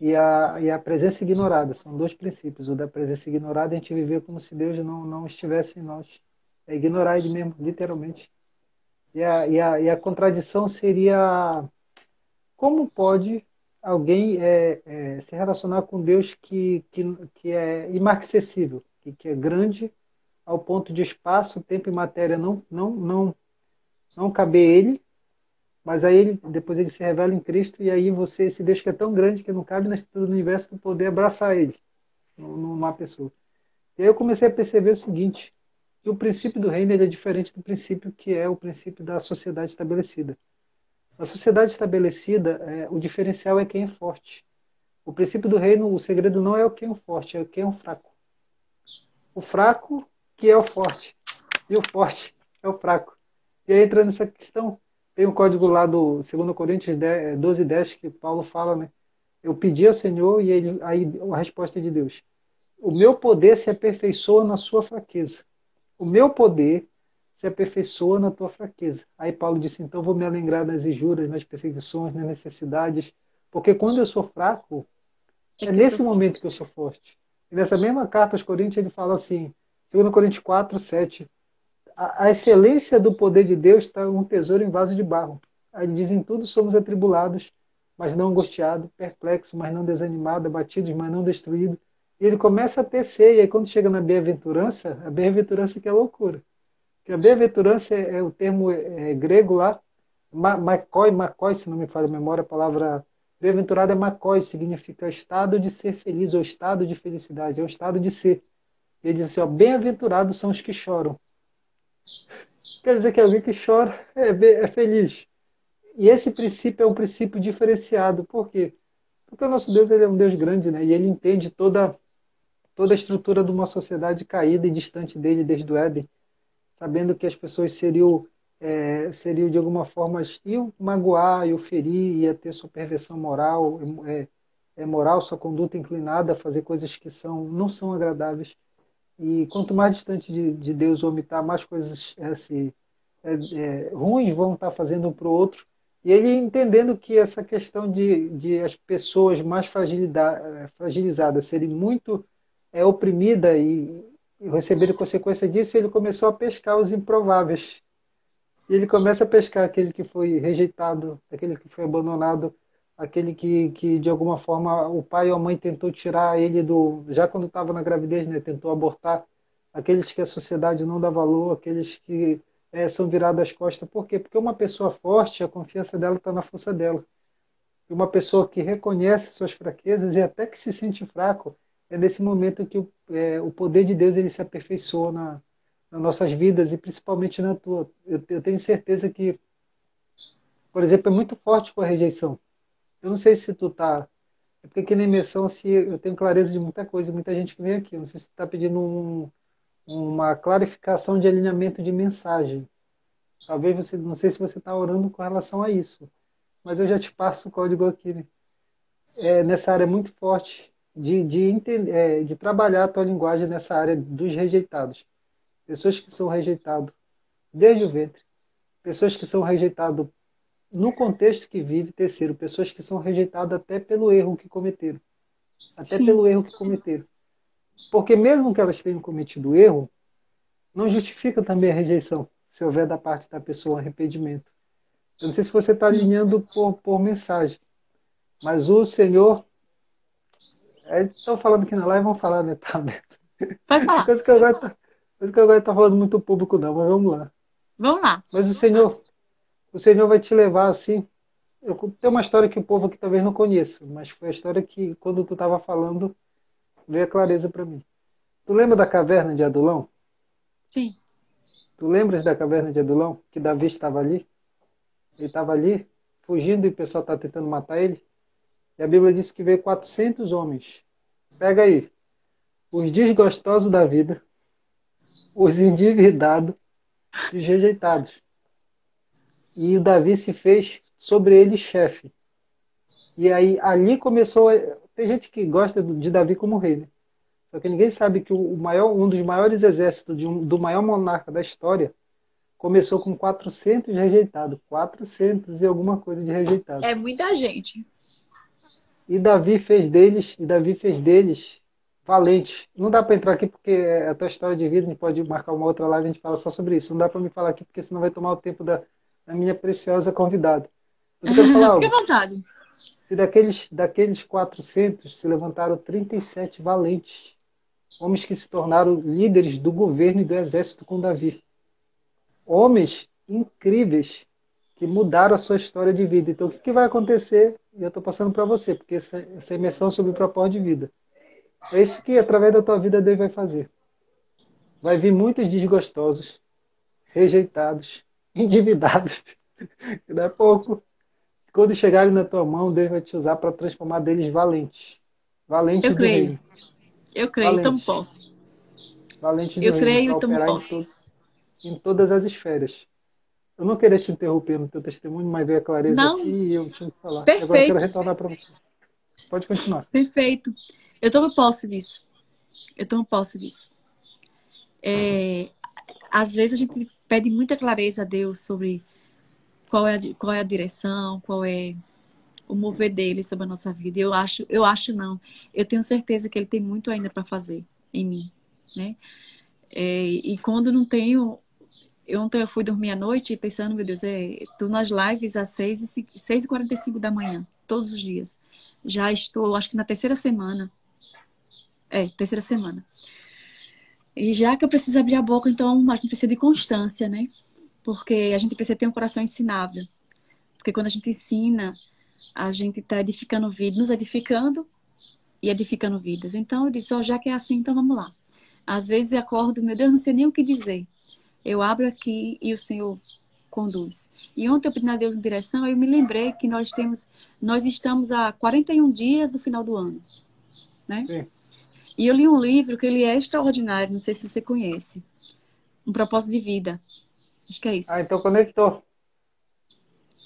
E a presença ignorada. São dois princípios. O da presença ignorada, a gente viver como se Deus não estivesse em nós. É ignorar ele mesmo, literalmente. E a contradição seria: como pode alguém se relacionar com Deus que é inacessível, que é grande ao ponto de espaço, tempo e matéria não caber ele, mas aí depois ele se revela em Cristo, e aí você, esse Deus que é tão grande que não cabe na estrutura do universo, tu poder abraçar ele numa pessoa. E aí eu comecei a perceber o seguinte: que o princípio do reino ele é diferente do princípio que é o princípio da sociedade estabelecida. Na sociedade estabelecida, o diferencial é quem é forte. O princípio do reino, o segredo não é o quem é o forte, é quem é o fraco. O fraco que é o forte, e o forte é o fraco. E aí entra nessa questão, tem um código lá do 2 Coríntios 12:10 que Paulo fala, né? Eu pedi ao Senhor e aí a resposta é de Deus: o meu poder se aperfeiçoa na sua fraqueza. O meu poder se aperfeiçoa na tua fraqueza. Aí Paulo disse: então vou me alegrar nas injúrias, nas perseguições, nas necessidades, porque quando eu sou fraco, É é que eu sou nesse forte. momento que eu sou forte. E nessa mesma carta aos Coríntios ele fala assim, 2 Coríntios 4:7: a excelência do poder de Deus está um tesouro em vaso de barro. Aí ele diz: em tudo somos atribulados, mas não angustiados, perplexos, mas não desanimados, abatidos, mas não destruídos. E ele começa a tecer, e aí quando chega na bem-aventurança, a bem-aventurança que é loucura. Porque a bem-aventurança é o termo grego lá, makoi, se não me falha a memória, a palavra bem-aventurado é makoi, significa estado de ser feliz, ou estado de felicidade, é o estado de ser. E ele diz assim, ó, bem-aventurados são os que choram. Quer dizer que alguém que chora é feliz. E esse princípio é um princípio diferenciado. Por quê? Porque o nosso Deus ele é um Deus grande, né? E ele entende toda a estrutura de uma sociedade caída e distante dele desde o Éden, sabendo que as pessoas seriam de alguma forma, iam magoar, iam ferir, ia ter sua perversão moral, moral, sua conduta inclinada a fazer coisas que não são agradáveis. E quanto mais distante de Deus o homem está, mais coisas ruins vão estar fazendo um para o outro. E ele entendendo que essa questão de as pessoas mais fragilizadas serem muito oprimidas e receberem consequência disso, ele começou a pescar os improváveis. E ele começa a pescar aquele que foi rejeitado, aquele que foi abandonado, aquele que de alguma forma o pai ou a mãe tentou tirar ele já quando estava na gravidez, né, tentou abortar, aqueles que a sociedade não dá valor, aqueles que são virados as costas. Por quê? Porque uma pessoa forte, a confiança dela está na força dela. E uma pessoa que reconhece suas fraquezas e até que se sente fraco, é nesse momento que o poder de Deus ele se aperfeiçoa nas nossas vidas e principalmente na tua. Eu tenho certeza que, por exemplo, é muito forte com a rejeição. Eu não sei se tu tá. É porque aqui na imersão assim, eu tenho clareza de muita coisa, muita gente que vem aqui. Eu não sei se tu está pedindo uma clarificação de alinhamento de mensagem. Talvez você, não sei se você está orando com relação a isso, mas eu já te passo o código aqui, né? Nessa área muito forte de entender, de trabalhar a tua linguagem nessa área dos rejeitados. Pessoas que são rejeitadas desde o ventre, pessoas que são rejeitadas no contexto que vive, terceiro, pessoas que são rejeitadas até pelo erro que cometeram. Até Sim, pelo erro que cometeram. Porque mesmo que elas tenham cometido erro, não justifica também a rejeição. se houver da parte da pessoa um arrependimento. Eu não sei se você está alinhando por mensagem, mas o Senhor... Estão falando aqui na live, vão falar, né? Tá aberto. Pode falar. Coisa que eu agora tá falando muito público, não, mas vamos lá. Vamos lá. Mas o Senhor vai te levar assim. Tem uma história que o povo aqui talvez não conheça, mas foi a história que, quando tu estava falando, veio a clareza para mim. Tu lembra da caverna de Adulão? Sim. Tu lembras da caverna de Adulão? Que Davi estava ali? Ele estava ali, fugindo, e o pessoal está tentando matar ele. E a Bíblia diz que veio 400 homens. Pega aí. Os desgostosos da vida, os endividados e os rejeitados. E o Davi se fez sobre eles chefe. E aí ali começou. Tem gente que gosta de Davi como rei, né? Só que ninguém sabe que um dos maiores exércitos do maior monarca da história começou com 400 rejeitados. 400 e alguma coisa de rejeitado. É muita gente. E Davi fez deles valentes. Não dá para entrar aqui porque é a tua história de vida, a gente pode marcar uma outra live e a gente fala só sobre isso. Não dá para me falar aqui porque senão vai tomar o tempo da minha preciosa convidada. Mas eu quero falar Fique à algo. vontade. E daqueles 400 se levantaram 37 valentes. Homens que se tornaram líderes do governo e do exército com Davi. Homens incríveis que mudaram a sua história de vida. Então, o que vai acontecer? E eu estou passando para você, porque essa imersão sobre o propósito de vida. É isso que, através da tua vida, Deus vai fazer. Vai vir muitos desgostosos, rejeitados, endividados. E não é pouco. Quando chegarem na tua mão, Deus vai te usar para transformar deles valentes. Valentes Eu do creio. reino. Eu creio, tomo Valentes. posse. Valentes do Eu reino, creio para e tomo operar posse. em todas as esferas. Eu não queria te interromper no teu testemunho, mas veio a clareza aqui Não, e eu tinha que falar. E agora eu quero perfeito, retornar para você. Pode continuar. perfeito. Eu tomo posse disso. Eu tomo posse disso. Às vezes a gente pede muita clareza a Deus sobre qual é a direção, qual é o mover dele sobre a nossa vida. Eu acho não. Eu tenho certeza que ele tem muito ainda para fazer em mim, né? E quando não tenho, ontem eu fui dormir à noite pensando, meu Deus, tô nas lives às 6h45 da manhã, todos os dias. Já estou, acho que na terceira semana. Terceira semana. E já que eu preciso abrir a boca, então a gente precisa de constância, né? Porque a gente precisa ter um coração ensinável. Porque quando a gente ensina, a gente está edificando vidas, nos edificando e edificando vidas. Então eu disse, já que é assim, então vamos lá. Às vezes eu acordo, meu Deus, não sei nem o que dizer. Eu abro aqui e o Senhor conduz. E ontem eu pedi a Deus uma direção, aí eu me lembrei que nós estamos há 41 dias do final do ano, né? Sim. E eu li um livro que ele é extraordinário, não sei se você conhece. Um propósito de vida. Acho que é isso. Então conectou.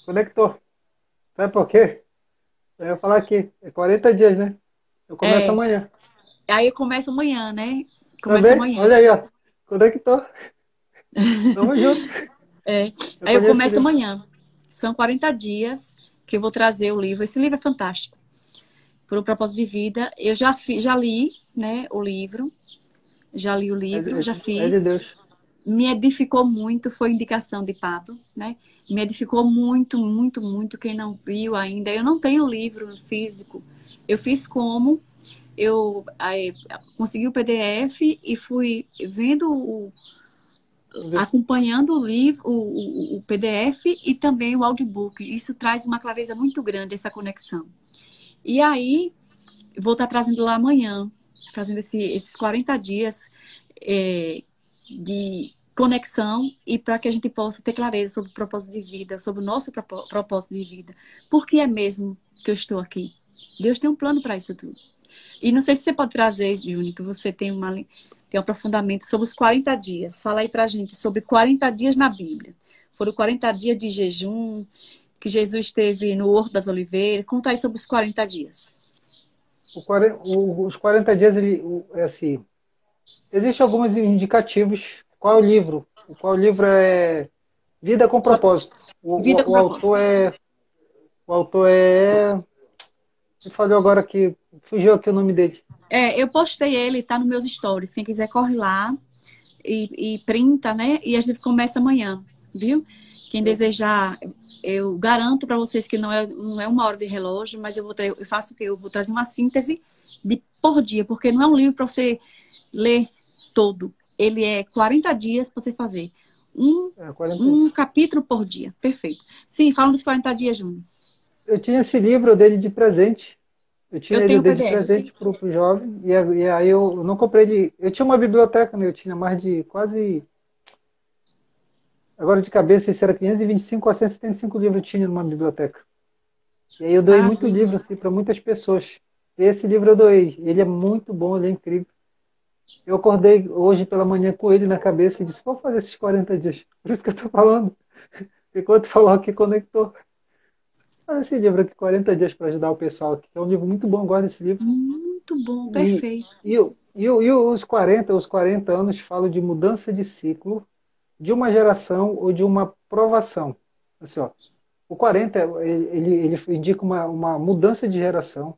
Conectou. Sabe por quê? Eu ia falar aqui. É 40 dias, né? Eu começo É. amanhã. Aí eu começo amanhã, né? Tá Começa bem? amanhã. Olha aí, ó. Conectou. Tamo junto. Eu Aí eu conheço começo ele. amanhã. São 40 dias que eu vou trazer o livro. Esse livro é fantástico. Por um propósito de vida. Eu já li, né, o livro. Já li o livro, já É de fiz. Deus. Me edificou muito, foi indicação de Pablo, né? Me edificou muito, muito, muito. Quem não viu ainda, eu não tenho livro físico. Eu fiz como consegui o PDF e fui vendo acompanhando o livro, o PDF e também o audiobook. Isso traz uma clareza muito grande, essa conexão. E aí, vou estar trazendo lá amanhã, fazendo esses 40 dias de conexão e para que a gente possa ter clareza sobre o propósito de vida, sobre o nosso propósito de vida. Por que é mesmo que eu estou aqui? Deus tem um plano para isso tudo. E não sei se você pode trazer, Júnior, que você tem um aprofundamento sobre os 40 dias. Fala aí pra gente sobre 40 dias na Bíblia. Foram 40 dias de jejum, que Jesus esteve no Horto das Oliveiras. Conta aí sobre os 40 dias. Os 40 dias, é assim, existem alguns indicativos. Qual é o livro? Qual livro é Vida com Propósito. Vida com O propósito. autor é... Me falhou agora que fugiu aqui o nome dele. Eu postei ele, tá nos meus stories. Quem quiser, corre lá. e printa, né? E a gente começa amanhã, viu? Quem desejar, eu garanto para vocês que não é uma hora de relógio, mas eu faço o quê? Eu vou trazer uma síntese por dia, porque não é um livro para você ler todo. Ele é 40 dias para você fazer. É, 40 Um capítulo por dia. Perfeito. Sim, fala dos 40 dias, Júnior. Eu tinha esse livro, eu dei ele de presente. Eu tinha Eu ele, eu tenho o dei de PDF. presente para o jovem. E aí eu não comprei ele. Eu tinha uma biblioteca, né? Eu tinha mais de quase. Agora de cabeça, isso era 525 ou 175 livros eu tinha numa biblioteca. E aí eu doei muito Maravilha. livro assim, para muitas pessoas. E esse livro eu doei. Ele é muito bom, ele é incrível. Eu acordei hoje pela manhã com ele na cabeça e disse: vou fazer esses 40 dias. Por isso que eu estou falando. Enquanto falou aqui, conectou. Olha esse livro aqui, 40 dias para ajudar o pessoal aqui. É um livro muito bom, eu gosto desse livro. Muito bom, E, perfeito. e os 40 anos falam de mudança de ciclo, de uma geração ou de uma provação. Assim, ó, o 40 ele indica uma mudança de geração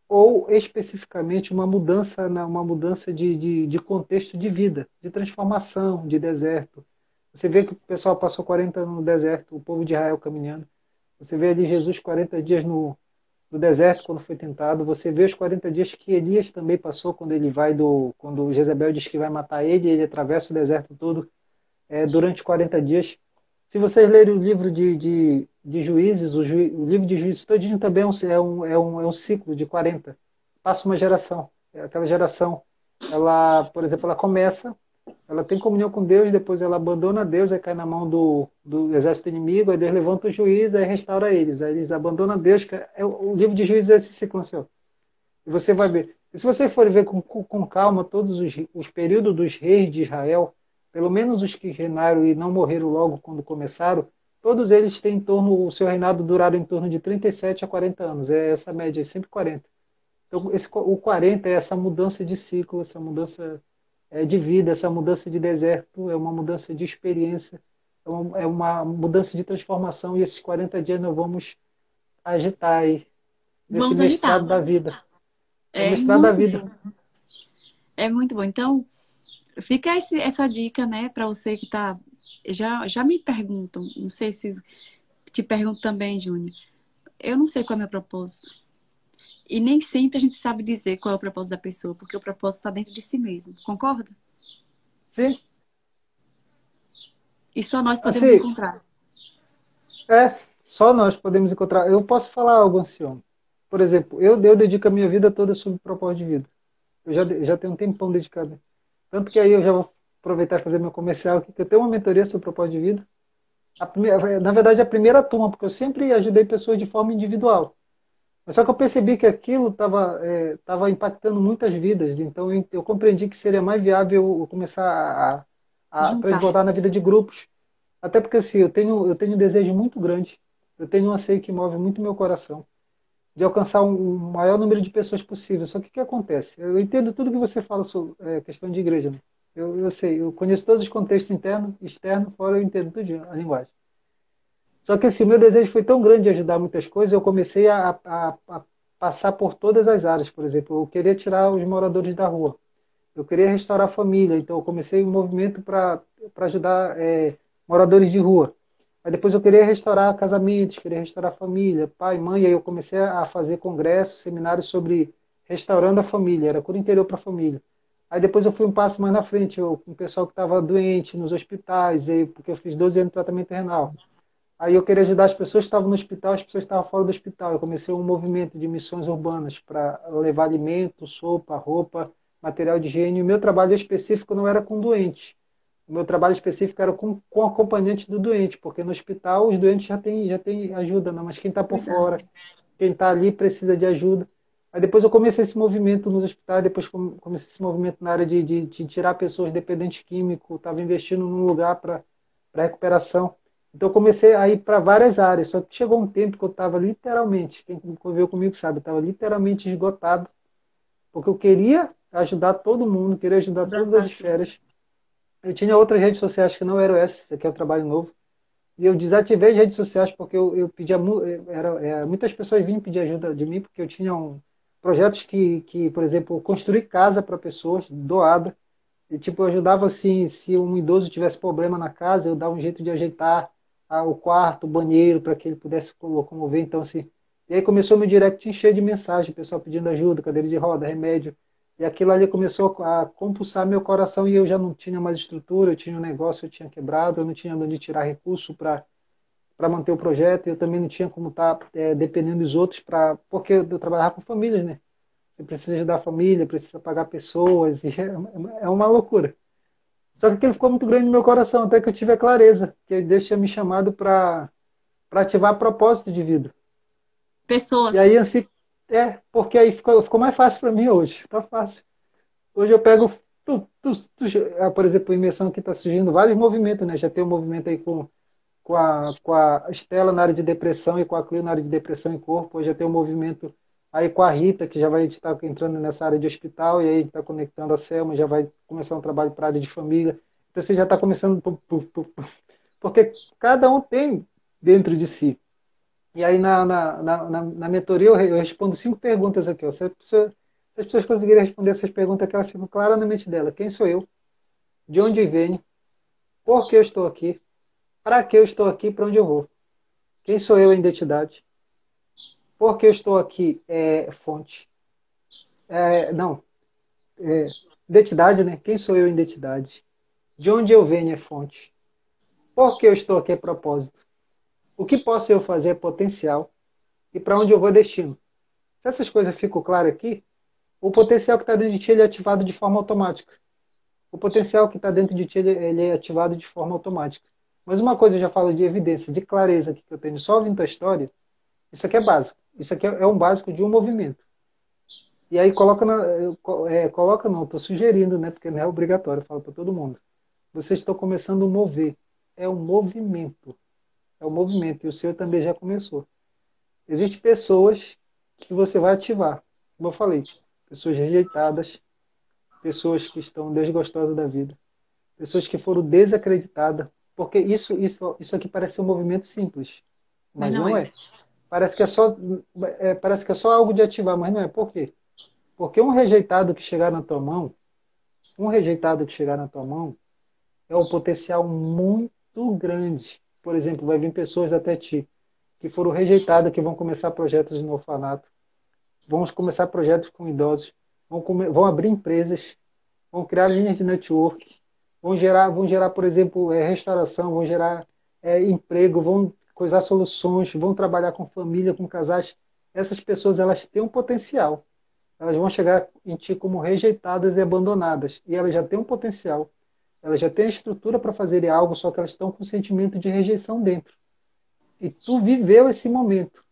ou especificamente uma mudança de contexto de vida, de transformação, de deserto. Você vê que o pessoal passou 40 anos no deserto, o povo de Israel caminhando. Você vê ali Jesus 40 dias no deserto quando foi tentado. Você vê os 40 dias que Elias também passou quando ele vai quando Jezebel diz que vai matar ele, ele atravessa o deserto todo durante 40 dias. Se vocês lerem o livro de Juízes, o livro de Juízes todinho também é um ciclo de 40. Passa uma geração. Aquela geração, por exemplo, ela começa, ela tem comunhão com Deus, depois ela abandona Deus, aí cai na mão do exército inimigo, aí Deus levanta o juiz, aí restaura eles. Aí eles abandonam Deus. O livro de Juízes é esse ciclo, assim, ó. E você vai ver. E se você for ver com calma todos os períodos dos reis de Israel, pelo menos os que reinaram e não morreram logo quando começaram, todos eles têm o seu reinado duraram em torno de 37 a 40 anos. É essa média, é sempre 40. Então, o 40 é essa mudança de ciclo, essa mudança de vida, essa mudança de deserto, é uma mudança de experiência, é uma mudança de transformação, e esses 40 dias nós vamos agitar aí, nesse Vamos agitar. mestrado da vida. É o É mestrado da muito vida. bom. É muito bom. Então, fica essa dica, né, para você que tá. Já me perguntam, não sei se te pergunto também, Júnior. Eu não sei qual é o meu propósito. E nem sempre a gente sabe dizer qual é o propósito da pessoa, porque o propósito está dentro de si mesmo. Concorda? Sim, E só nós podemos assim, encontrar. só nós podemos encontrar. Eu posso falar algo, Ancião. Por exemplo, eu dedico a minha vida toda sobre propósito de vida. Eu já tenho um tempão dedicado. Tanto que aí eu já vou aproveitar e fazer meu comercial aqui, que eu tenho uma mentoria sobre propósito de vida. Na verdade, a primeira turma, porque eu sempre ajudei pessoas de forma individual. Mas só que eu percebi que aquilo estava impactando muitas vidas. Então eu compreendi que seria mais viável eu começar a Juntar. transbordar na vida de grupos. Até porque assim, eu tenho um desejo muito grande. Eu tenho um anseio que move muito meu coração de alcançar um maior número de pessoas possível. Só que o que acontece? Eu entendo tudo que você fala sobre questão de igreja. Né? Eu sei, eu conheço todos os contextos interno, externo, fora eu entendo tudo a linguagem. Só que assim, o meu desejo foi tão grande de ajudar muitas coisas, eu comecei a passar por todas as áreas. Por exemplo, eu queria tirar os moradores da rua. Eu queria restaurar a família, então eu comecei um movimento para ajudar moradores de rua. Aí depois eu queria restaurar casamentos, queria restaurar a família, pai, mãe, aí eu comecei a fazer congressos, seminários sobre restaurando a família, era cura interior para a família. Aí depois eu fui um passo mais na frente, com o pessoal que estava doente nos hospitais, porque eu fiz 12 anos de tratamento renal. Aí eu queria ajudar as pessoas que estavam no hospital, as pessoas que estavam fora do hospital. Eu comecei um movimento de missões urbanas para levar alimento, sopa, roupa, material de higiene. O meu trabalho específico não era com doentes. O meu trabalho específico era com acompanhante do doente, porque no hospital os doentes já têm ajuda, não, mas quem está por Verdade. fora, quem está ali precisa de ajuda. Aí depois eu comecei esse movimento nos hospitais, depois comecei esse movimento na área de tirar pessoas dependentes químicos, estava investindo num lugar para recuperação. Então eu comecei a ir para várias áreas, só que chegou um tempo que eu estava literalmente, quem conviveu comigo sabe, eu estava literalmente esgotado, porque eu queria ajudar todo mundo, queria ajudar todas as Abraçar tudo. esferas. Eu tinha outras redes sociais que não eram essas, esse aqui é o trabalho novo, e eu desativei as redes sociais porque eu pedia, muitas pessoas vinham pedir ajuda de mim, porque eu tinha projetos por exemplo, construir casa para pessoas, doada. E, tipo, eu ajudava, assim, se um idoso tivesse problema na casa, eu dava um jeito de ajeitar o quarto, o banheiro, para que ele pudesse locomover. Então, assim, e aí começou meu direct encher de mensagem, pessoal pedindo ajuda, cadeira de roda, remédio. E aquilo ali começou a compulsar meu coração e eu já não tinha mais estrutura, eu tinha um negócio, eu tinha quebrado, eu não tinha onde tirar recurso para manter o projeto, e eu também não tinha como estar dependendo dos outros, porque eu trabalhava com famílias, né? Você precisa ajudar a família, precisa pagar pessoas, e é uma loucura. Só que aquilo ficou muito grande no meu coração, até que eu tive a clareza, que Deus tinha me chamado para ativar propósito de vida. E Pessoas. aí, assim, porque aí ficou mais fácil para mim hoje. Tá fácil. Hoje eu pego, por exemplo, a imersão que está surgindo vários movimentos, né? Já tem um movimento aí com a Estela na área de depressão e com a Cleo na área de depressão e corpo. Hoje já tem um movimento aí com a Rita, que já vai estar entrando nessa área de hospital, e aí está conectando a Selma, já vai começar um trabalho para a área de família. Então você já está começando, porque cada um tem dentro de si. E aí na mentoria eu respondo 5 perguntas aqui. Ó. Se as pessoas conseguirem responder essas perguntas aqui, elas ficam claras na mente dela. Quem sou eu? De onde venho? Por que eu estou aqui? Para que eu estou aqui? Para onde eu vou? Quem sou eu em identidade? Por que eu estou aqui? Fonte. Não, é, identidade, né? Quem sou eu em identidade? De onde eu venho é fonte. Por que eu estou aqui é propósito. O que posso eu fazer é potencial. E para onde eu vou é destino. Se essas coisas ficam claras aqui, o potencial que está dentro de ti ele é ativado de forma automática. O potencial que está dentro de ti ele é ativado de forma automática. Mas uma coisa eu já falo de evidência, de clareza aqui que eu tenho só ouvindo a história, isso aqui é básico. Isso aqui é um básico de um movimento. E aí coloca não, estou sugerindo, né? Porque não é obrigatório, eu falo para todo mundo. Vocês estão começando a mover. É um movimento. É um movimento. E o seu também já começou. Existem pessoas que você vai ativar. Como eu falei, pessoas rejeitadas, pessoas que estão desgostosas da vida, pessoas que foram desacreditadas, porque isso aqui parece ser um movimento simples, Mas mas não não é. é. Parece que é só algo de ativar, mas não é. Por quê? Porque um rejeitado que chegar na tua mão, é um potencial muito grande. Por exemplo, vai vir pessoas até ti que foram rejeitadas, que vão começar projetos no orfanato, vão começar projetos com idosos, vão abrir empresas, vão criar linhas de network, vão gerar, por exemplo, restauração, vão gerar emprego, vão coisar soluções, vão trabalhar com família, com casais. Essas pessoas elas têm um potencial. Elas vão chegar em ti como rejeitadas e abandonadas. E elas já têm um potencial. Elas já têm a estrutura para fazerem algo, só que elas estão com um sentimento de rejeição dentro. E tu viveu esse momento.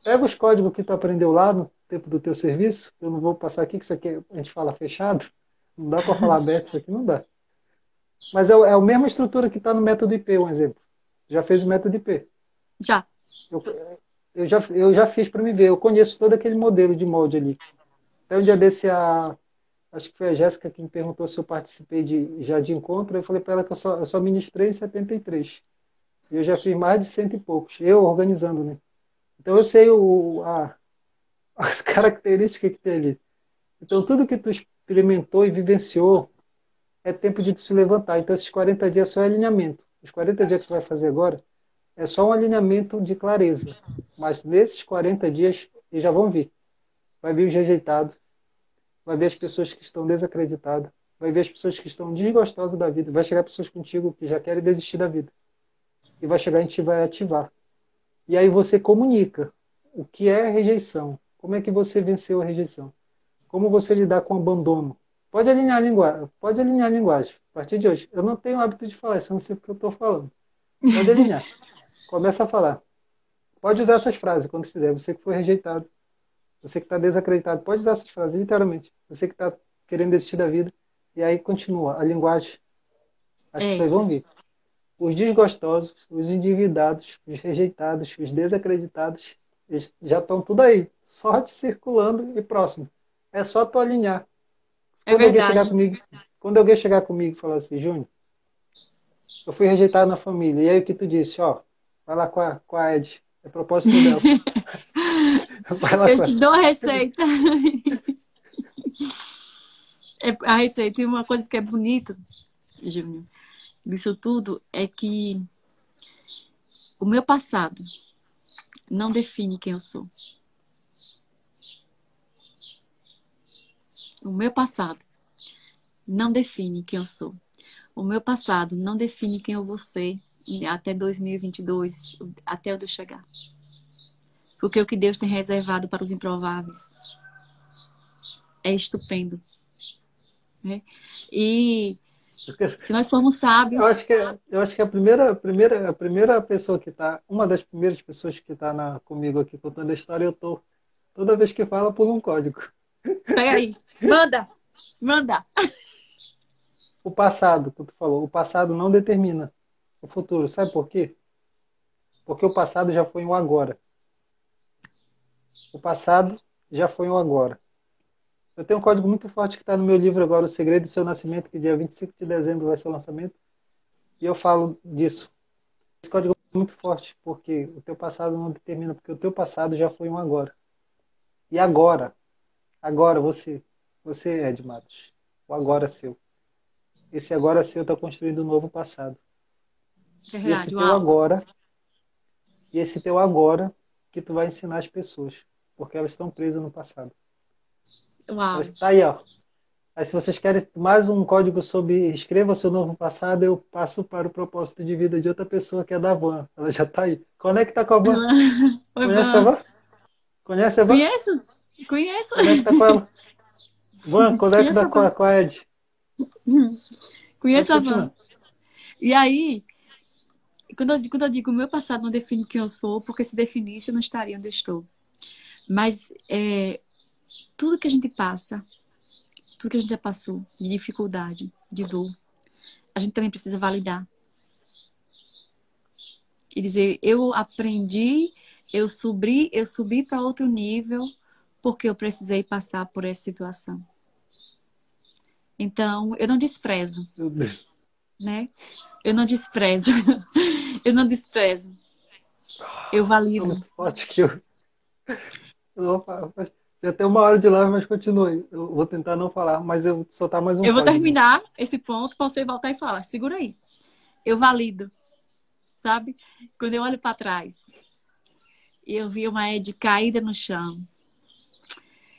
Pega os códigos que tu aprendeu lá no tempo do teu serviço. Eu não vou passar aqui, que isso aqui a gente fala fechado. Não dá para falar aberto, isso aqui não dá. Mas é a mesma estrutura que está no método IP, um exemplo. Já fez o método IP. Já. Eu, eu já fiz para me ver. Eu conheço todo aquele modelo de molde ali. Até um dia desse, acho que foi a Jéssica que me perguntou se eu participei já de encontro. Eu falei para ela que eu só ministrei em 73. E eu já fiz mais de cento e poucos. Eu organizando, né? Então eu sei as características que tem ali. Então tudo que tu experimentou e vivenciou é tempo de tu se levantar. Então esses 40 dias só é alinhamento. Os 40 dias que tu vai fazer agora é só um alinhamento de clareza. Mas nesses 40 dias, eles já vão vir. Vai vir os rejeitados, vai ver as pessoas que estão desacreditadas, vai ver as pessoas que estão desgostosas da vida, vai chegar pessoas contigo que já querem desistir da vida. E vai chegar e te vai ativar. E aí você comunica o que é rejeição, como é que você venceu a rejeição, como você lidar com o abandono. Pode alinhar a linguagem. A partir de hoje, eu não tenho hábito de falar isso, eu não sei porque eu estou falando. Pode alinhar. Começa a falar. Pode usar essas frases quando fizer. Você que foi rejeitado, você que está desacreditado, pode usar essas frases, literalmente. Você que está querendo desistir da vida. E aí continua. A linguagem, as É pessoas isso. vão vir. Os desgostosos, os endividados, os rejeitados, os desacreditados, eles já estão tudo aí, só te circulando e próximo. É só tu alinhar. É Quando alguém chegar verdade. comigo, quando alguém chegar comigo e falar assim, Júnior, eu fui rejeitado na família. E aí o que tu disse? Ó, vai lá com a Ed. É propósito dela. Vai lá Eu com te ela. dou a receita. A receita, e uma coisa que é bonita, Júnior, disso tudo, é que o meu passado não define quem eu sou. O meu passado não define quem eu sou. O meu passado não define quem eu vou ser até 2022, até onde eu chegar. Porque o que Deus tem reservado para os improváveis é estupendo, né? E se nós somos sábios, Eu acho que a primeira pessoa que está, uma das primeiras pessoas que está comigo aqui contando a história, eu tô, toda vez que fala, pulo um código. pega aí, manda, manda. O passado, que tu falou, o passado não determina o futuro. Sabe por quê? Porque o passado já foi um agora. O passado já foi um agora. Eu tenho um código muito forte que está no meu livro agora, O Segredo do Seu Nascimento, que dia 25 de dezembro vai ser o lançamento. E eu falo disso. Esse código é muito forte, porque o teu passado não determina, porque o teu passado já foi um agora. E agora você é Ed Matos. O agora seu. Esse agora seu está construindo um novo passado. E esse Verdade, teu uau, agora, e esse teu agora que tu vai ensinar as pessoas, porque elas estão presas no passado. Elas uau. estão aí, ó. Aí, se vocês querem mais um código sobre escreva seu novo passado, eu passo para o propósito de vida de outra pessoa que é da Van. Ela já está aí. Conecta com a Van. Oi, Conhece a Van. Van? Conhece a Van? Conheço? Conheço? Conecta com ela. Van, Conheço conecta a Van. com a Ed. Pode Conheço a Van. continuar. E aí, quando eu digo o meu passado não define quem eu sou, porque se definisse eu não estaria onde eu estou. Mas tudo que a gente passa, tudo que a gente já passou, de dificuldade, de dor, a gente também precisa validar. E dizer, eu aprendi, eu subi para outro nível, porque eu precisei passar por essa situação. Então, eu não desprezo, Meu Deus. né? Eu não desprezo. Eu não desprezo. Eu É valido. muito forte que eu vou falar. Já tem uma hora de live, mas continue. Eu vou tentar não falar, mas eu vou soltar mais um Eu vou código. terminar esse ponto para você voltar e falar. Segura aí. Eu valido, sabe? Quando eu olho para trás e eu vi uma Ed caída no chão,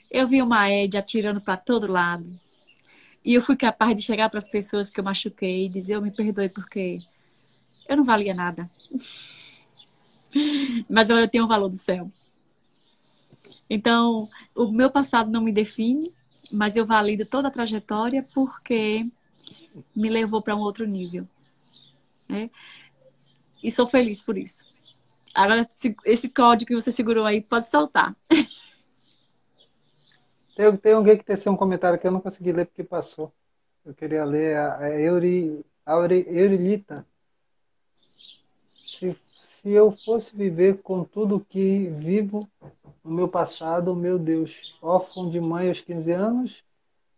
eu vi uma Ed atirando para todo lado. E eu fui capaz de chegar para as pessoas que eu machuquei e dizer: eu me perdoe porque eu não valia nada. Mas agora eu tenho o valor do céu. Então, o meu passado não me define, mas eu valido toda a trajetória porque me levou para um outro nível, né? E sou feliz por isso. Agora, esse código que você segurou aí, pode soltar. Tem alguém que teceu um comentário que eu não consegui ler porque passou. Eu queria ler Eurelita. Se eu fosse viver com tudo que vivo no meu passado, meu Deus, órfão de mãe aos 15 anos,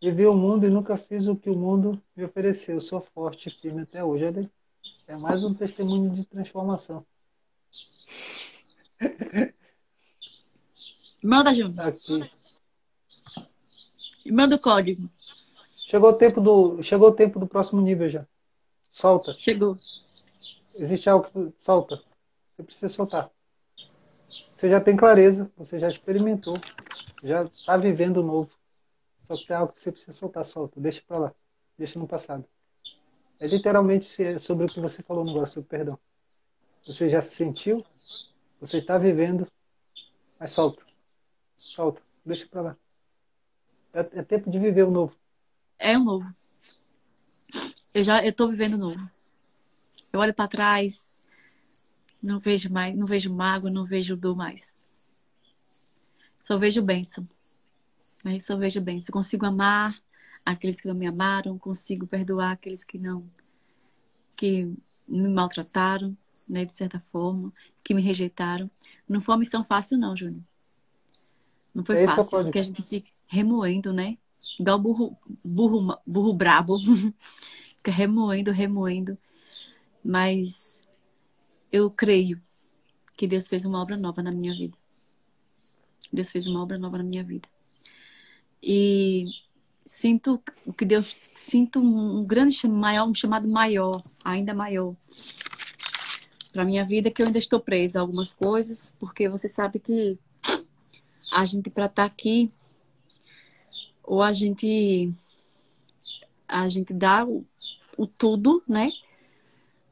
vivi o mundo e nunca fiz o que o mundo me ofereceu. Sou forte e firme até hoje. Olha aí, é mais um testemunho de transformação. Manda, Júnior. Aqui. Manda o código. Chegou o tempo do próximo nível já. Solta. Chegou. Existe algo que solta. Você precisa soltar. Você já tem clareza, você já experimentou, já está vivendo o novo. Só que tem algo que você precisa soltar, solta. Deixa para lá. Deixa no passado. É literalmente sobre o que você falou agora, sobre perdão. Você já se sentiu, você está vivendo, mas solta. Solta. Deixa para lá. É tempo de viver o novo. É um novo. Eu tô vivendo o novo. Eu olho para trás, não vejo mais, não vejo mágoa, não vejo dor mais. Só vejo bênção. Né? Só vejo bênção. Consigo amar aqueles que não me amaram, consigo perdoar aqueles que me maltrataram, né, de certa forma, que me rejeitaram. Não foi uma missão fácil, não, Júnior. Não foi Esse é o fácil, código. porque a gente fica remoendo, né? Igual burro brabo. Fica remoendo, remoendo. Mas eu creio que Deus fez uma obra nova na minha vida. Deus fez uma obra nova na minha vida. E sinto que Deus, sinto um grande maior, um chamado maior, ainda maior para minha vida, que eu ainda estou presa a algumas coisas, porque você sabe que a gente para estar aqui, ou a gente dá o tudo, né?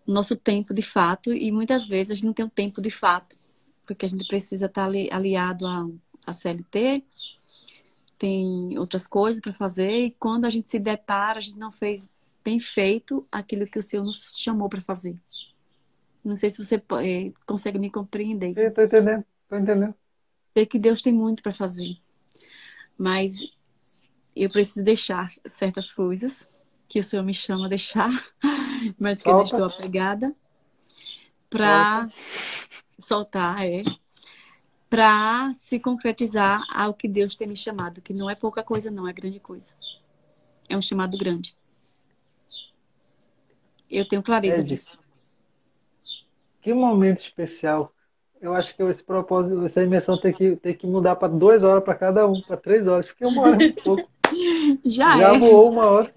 Nosso tempo de fato, e muitas vezes a gente não tem o tempo de fato, porque a gente precisa estar aliado a CLT, tem outras coisas para fazer, e quando a gente se depara, a gente não fez bem feito aquilo que o Senhor nos chamou para fazer. Não sei se você consegue me compreender. Sim, tô entendendo, tô entendendo. Sei que Deus tem muito para fazer, mas eu preciso deixar certas coisas que o Senhor me chama a deixar, mas que eu ainda Solta, estou apegada, solta. para soltar, para se concretizar ao que Deus tem me chamado, que não é pouca coisa, não, é grande coisa. É um chamado grande. Eu tenho clareza Ed, disso. que momento especial. Eu acho que esse propósito, essa imersão tem que mudar para 2 horas para cada um, para 3 horas, porque 1 hora é muito pouco. Já Já é. voou 1 hora,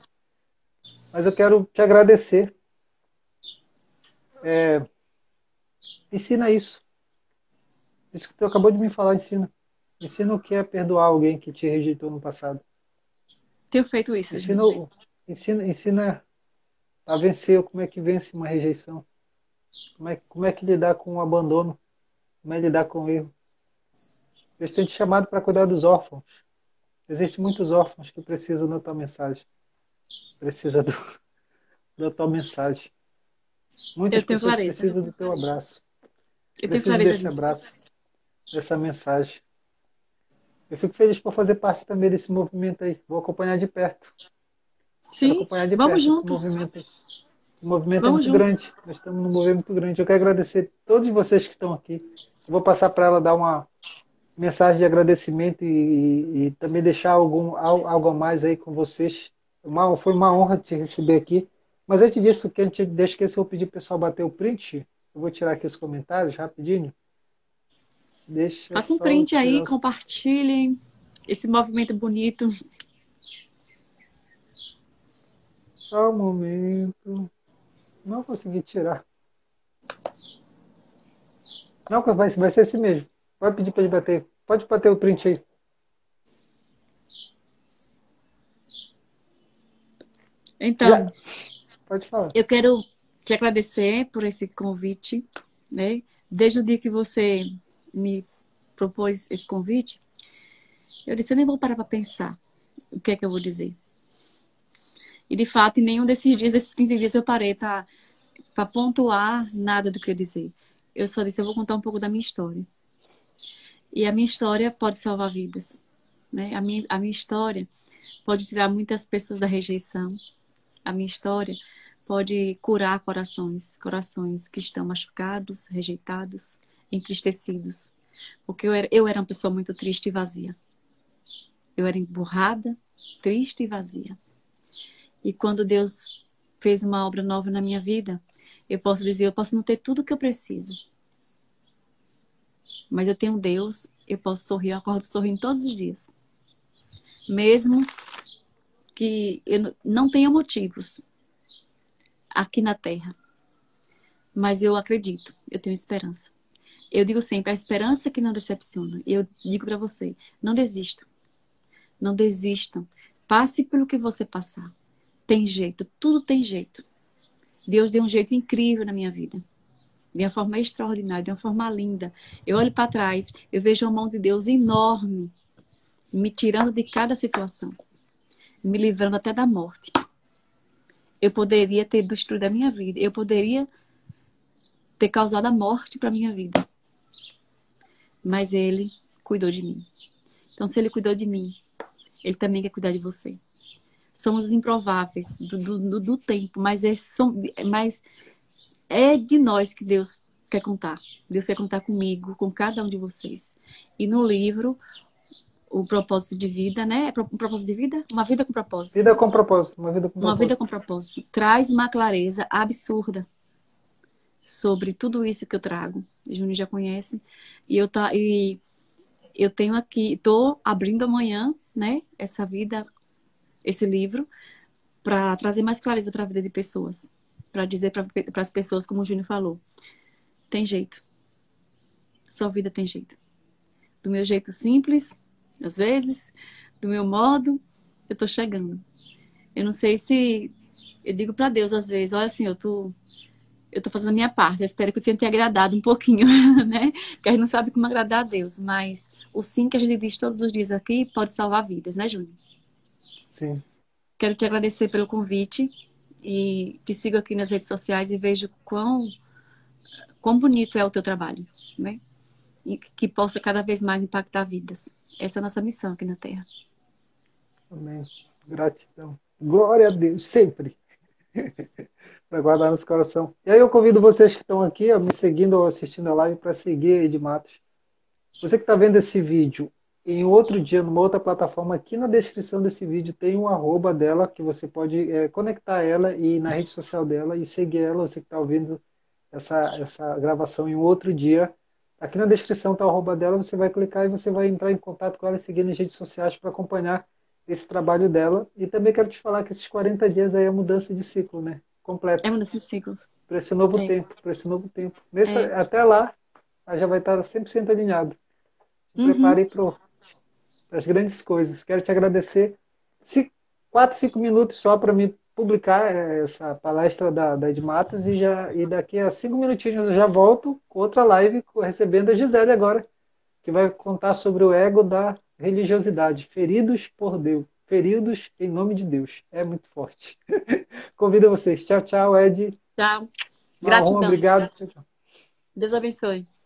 mas eu quero te agradecer. Ensina isso. Isso que tu acabou de me falar, ensina. Ensina o que é perdoar alguém que te rejeitou no passado. Tenho feito isso, Ensina, Júnior. ensina a vencer, como é que vence uma rejeição. Como é que lidar com o abandono, como é lidar com o erro. Deus tem te chamado para cuidar dos órfãos. Existem muitos órfãos que precisam da tua mensagem. Precisa da tua mensagem. Eu Muitas tenho pessoas clareza. precisam do teu abraço. Eu tenho Precisam clareza desse disso. abraço, dessa mensagem. Eu fico feliz por fazer parte também desse movimento aí. Vou acompanhar de perto. Quero Sim, acompanhar de vamos perto esse juntos. movimento aí. O movimento é Vamos muito juntos. grande. Nós estamos num movimento muito grande. Eu quero agradecer a todos vocês que estão aqui. Eu vou passar para ela dar uma mensagem de agradecimento e também deixar algo a mais aí com vocês. Foi uma honra te receber aqui. Mas antes disso, que a gente deixa que eu vou pedir para o pessoal bater o print. Eu vou tirar aqui os comentários rapidinho. Deixa Faça um só eu print tirar aí, os. compartilhem esse movimento bonito. Só um momento. Não consegui tirar. Não, vai ser assim mesmo. Pode pedir para ele bater. Pode bater o print aí. Já. Então, Pode falar. eu quero te agradecer por esse convite, né? Desde o dia que você me propôs esse convite, eu disse, eu nem vou parar para pensar o que é que eu vou dizer. E, de fato, em nenhum desses dias, desses 15 dias, eu parei para pontuar nada do que eu dizer. Eu só disse, eu vou contar um pouco da minha história. E a minha história pode salvar vidas, né? A minha história pode tirar muitas pessoas da rejeição. A minha história pode curar corações que estão machucados, rejeitados, entristecidos. Porque eu era uma pessoa muito triste e vazia. Eu era emburrada, triste e vazia. E quando Deus fez uma obra nova na minha vida, eu posso dizer, eu posso não ter tudo o que eu preciso, mas eu tenho Deus, eu posso sorrir, eu acordo sorrindo todos os dias. Mesmo que eu não tenha motivos aqui na Terra, mas eu acredito, eu tenho esperança. Eu digo sempre, a esperança que não decepciona. Eu digo para você, não desistam. Não desistam. Passe pelo que você passar. Tem jeito, tudo tem jeito. Deus deu um jeito incrível na minha vida. De uma forma extraordinária, de uma forma linda. Eu olho para trás, eu vejo a mão de Deus enorme, me tirando de cada situação, me livrando até da morte. Eu poderia ter destruído a minha vida, eu poderia ter causado a morte para a minha vida. Mas Ele cuidou de mim. Então, se Ele cuidou de mim, Ele também quer cuidar de você. Somos os improváveis do tempo, mas é de nós que Deus quer contar. Deus quer contar comigo, com cada um de vocês. E no livro, o propósito de vida, né? Um propósito de vida? Uma vida com propósito. Vida com propósito. Uma vida com Uma vida propósito. com propósito. Traz uma clareza absurda sobre tudo isso que eu trago. O Júnior já conhece. E eu tenho aqui, estou abrindo amanhã, né? Essa vida, esse livro para trazer mais clareza para a vida de pessoas. Para dizer para as pessoas, como o Júnior falou, tem jeito. Sua vida tem jeito. Do meu jeito simples, às vezes, do meu modo, eu tô chegando. Eu não sei se... Eu digo para Deus, às vezes, olha assim, eu tô fazendo a minha parte. Eu espero que eu tenha te agradado um pouquinho, né? Porque a gente não sabe como agradar a Deus. Mas o sim que a gente diz todos os dias aqui pode salvar vidas, né, Júnior? Sim. Quero te agradecer pelo convite e te sigo aqui nas redes sociais e vejo quão bonito é o teu trabalho, né? E que possa cada vez mais impactar vidas. Essa é a nossa missão aqui na Terra. Amém. Gratidão. Glória a Deus, sempre. Para guardar nosso coração. E aí eu convido vocês que estão aqui, ó, me seguindo ou assistindo a live, para seguir a Ed Matos. Você que está vendo esse vídeo em outro dia, numa outra plataforma, aqui na descrição desse vídeo tem um arroba dela, que você pode conectar ela e na rede social dela e seguir ela, você que está ouvindo essa gravação em um outro dia. Aqui na descrição está o arroba dela, você vai clicar e você vai entrar em contato com ela e seguir nas redes sociais para acompanhar esse trabalho dela. E também quero te falar que esses 40 dias aí é mudança de ciclo, né? É Completa. um desses ciclos. Para esse novo É. tempo, para esse novo tempo. É. Até lá, ela já vai estar 100% alinhado. Se Uhum. prepare para as grandes coisas. Quero te agradecer. 4, 5 minutos só para me publicar essa palestra da Ed Matos e daqui a 5 minutinhos eu já volto com outra live recebendo a Gisele agora, que vai contar sobre o ego da religiosidade. Feridos por Deus. Feridos em nome de Deus. É muito forte. Convido vocês. Tchau, tchau, Ed. Tchau. Marrom, Gratidão. obrigado. Tchau, tchau. Deus abençoe.